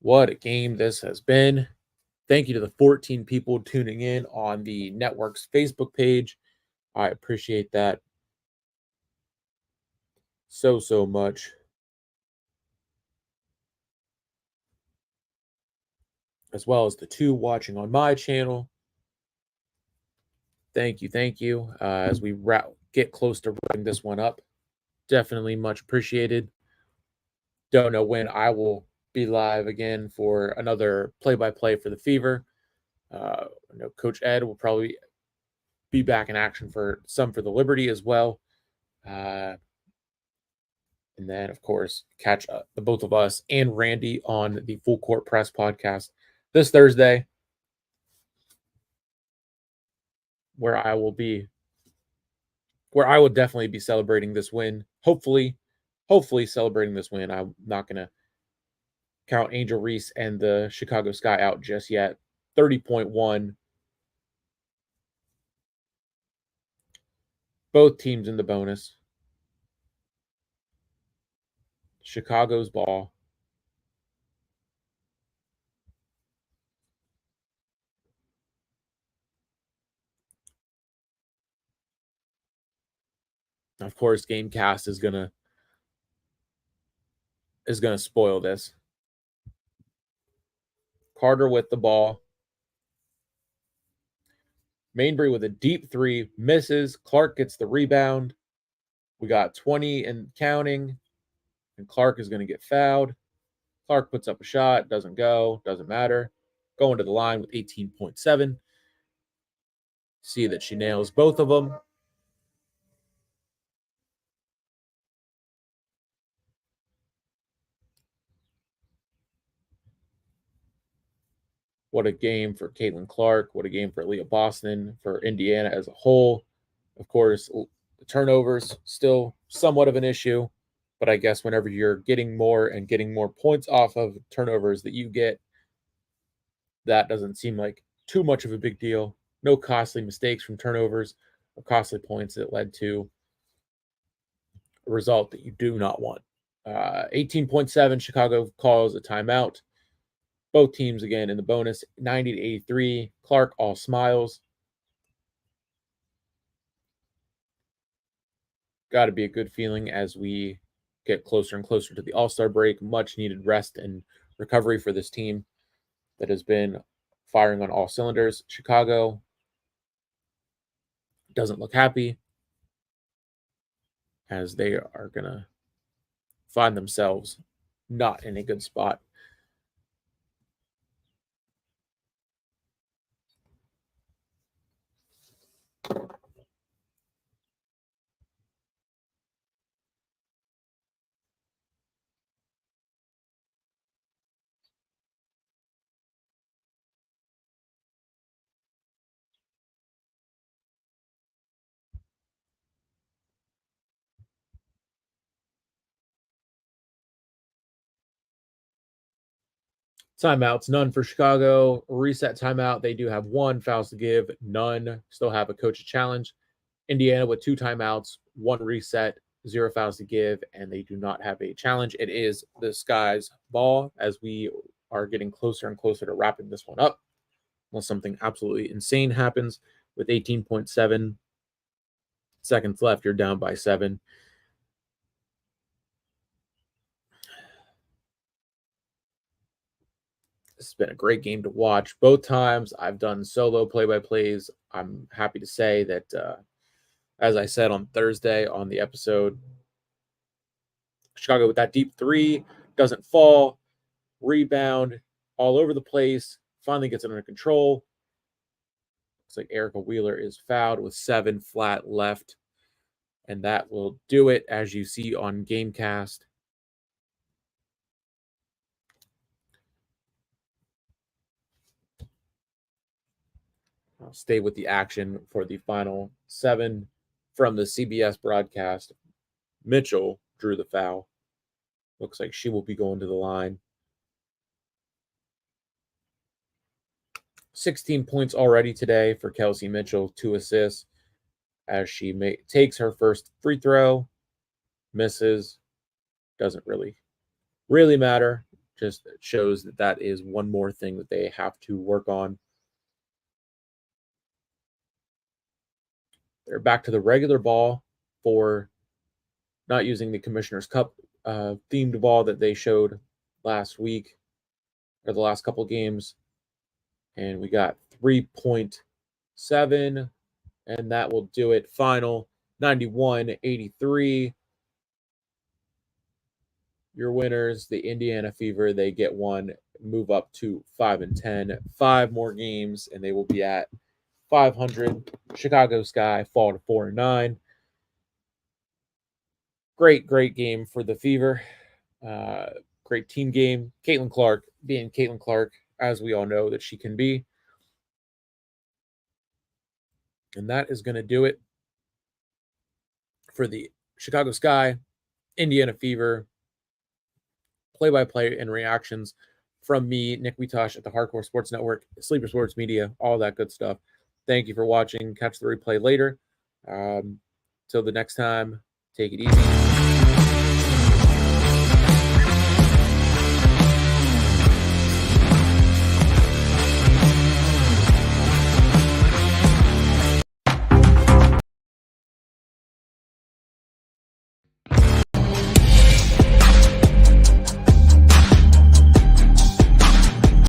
What a game this has been. Thank you to the 14 people tuning in on the network's Facebook page. I appreciate that. so much, as well as the two watching on my channel. Thank you, thank you. As we get close to wrapping this one up, definitely much appreciated. Don't know when I will be live again for another play-by-play for the Fever. I know Coach Ed will probably be back in action for some for the Liberty as well. Uh, and then, of course, catch the both of us and Randy on the Full Court Press podcast this Thursday, where I will be, where I will definitely be celebrating this win. Hopefully celebrating this win. I'm not going to count Angel Reese and the Chicago Sky out just yet. 30.1. Both teams in the bonus. Chicago's ball. Of course, Gamecast is gonna spoil this. Carter with the ball. Mainbury with a deep three, misses. Clark gets the rebound. We got 20 and counting, and Clark is going to get fouled. Clark puts up a shot, doesn't go, doesn't matter. Going to the line with 18.7. See that she nails both of them. What a game for Caitlin Clark. What a game for Leah Boston, for Indiana as a whole. Of course, the turnovers still somewhat of an issue, but I guess whenever you're getting more and getting more points off of turnovers that you get, that doesn't seem like too much of a big deal. No costly mistakes from turnovers or costly points that led to a result that you do not want. 18.7, Chicago calls a timeout. Both teams again in the bonus, 90 to 83. Clark all smiles. Got to be a good feeling as we get closer and closer to the All-Star break. Much needed rest and recovery for this team that has been firing on all cylinders. Chicago doesn't look happy as they are going to find themselves not in a good spot. Timeouts, none for Chicago. Reset timeout. They do have one. Fouls to give, none. Still have a coach challenge. Indiana with two timeouts, one reset, zero fouls to give, and they do not have a challenge. It is the Sky's ball as we are getting closer and closer to wrapping this one up. Unless something absolutely insane happens with 18.7 seconds left, you're down by 7. This has been a great game to watch. Both times I've done solo play-by-plays. I'm happy to say that, as I said on Thursday on the episode, Chicago with that deep three, doesn't fall, rebound, all over the place, finally gets it under control. Looks like Erica Wheeler is fouled with 7 flat left. And that will do it, as you see on Gamecast. I'll stay with the action for the final 7 from the CBS broadcast. Mitchell drew the foul. Looks like she will be going to the line. 16 points already today for Kelsey Mitchell, 2 assists, as she takes her first free throw, misses, doesn't really matter. Just shows that that is one more thing that they have to work on. They're back to the regular ball for not using the Commissioner's Cup themed ball that they showed last week or the last couple games. And we got 3.7, and that will do it. Final 91-83. Your winners, the Indiana Fever, they get one, move up to 5-10. 5 more games, and they will be at 500. Chicago Sky fall to 4-9. Great game for the Fever. Great team game. Caitlin Clark being Caitlin Clark, as we all know that she can be. And that is going to do it for the Chicago Sky, Indiana Fever, play-by-play and reactions from me, Nick Witosh at the Hardcore Sports Network, Sleeper Sports Media, all that good stuff. Thank you for watching. Catch the replay later. Till the next time, take it easy.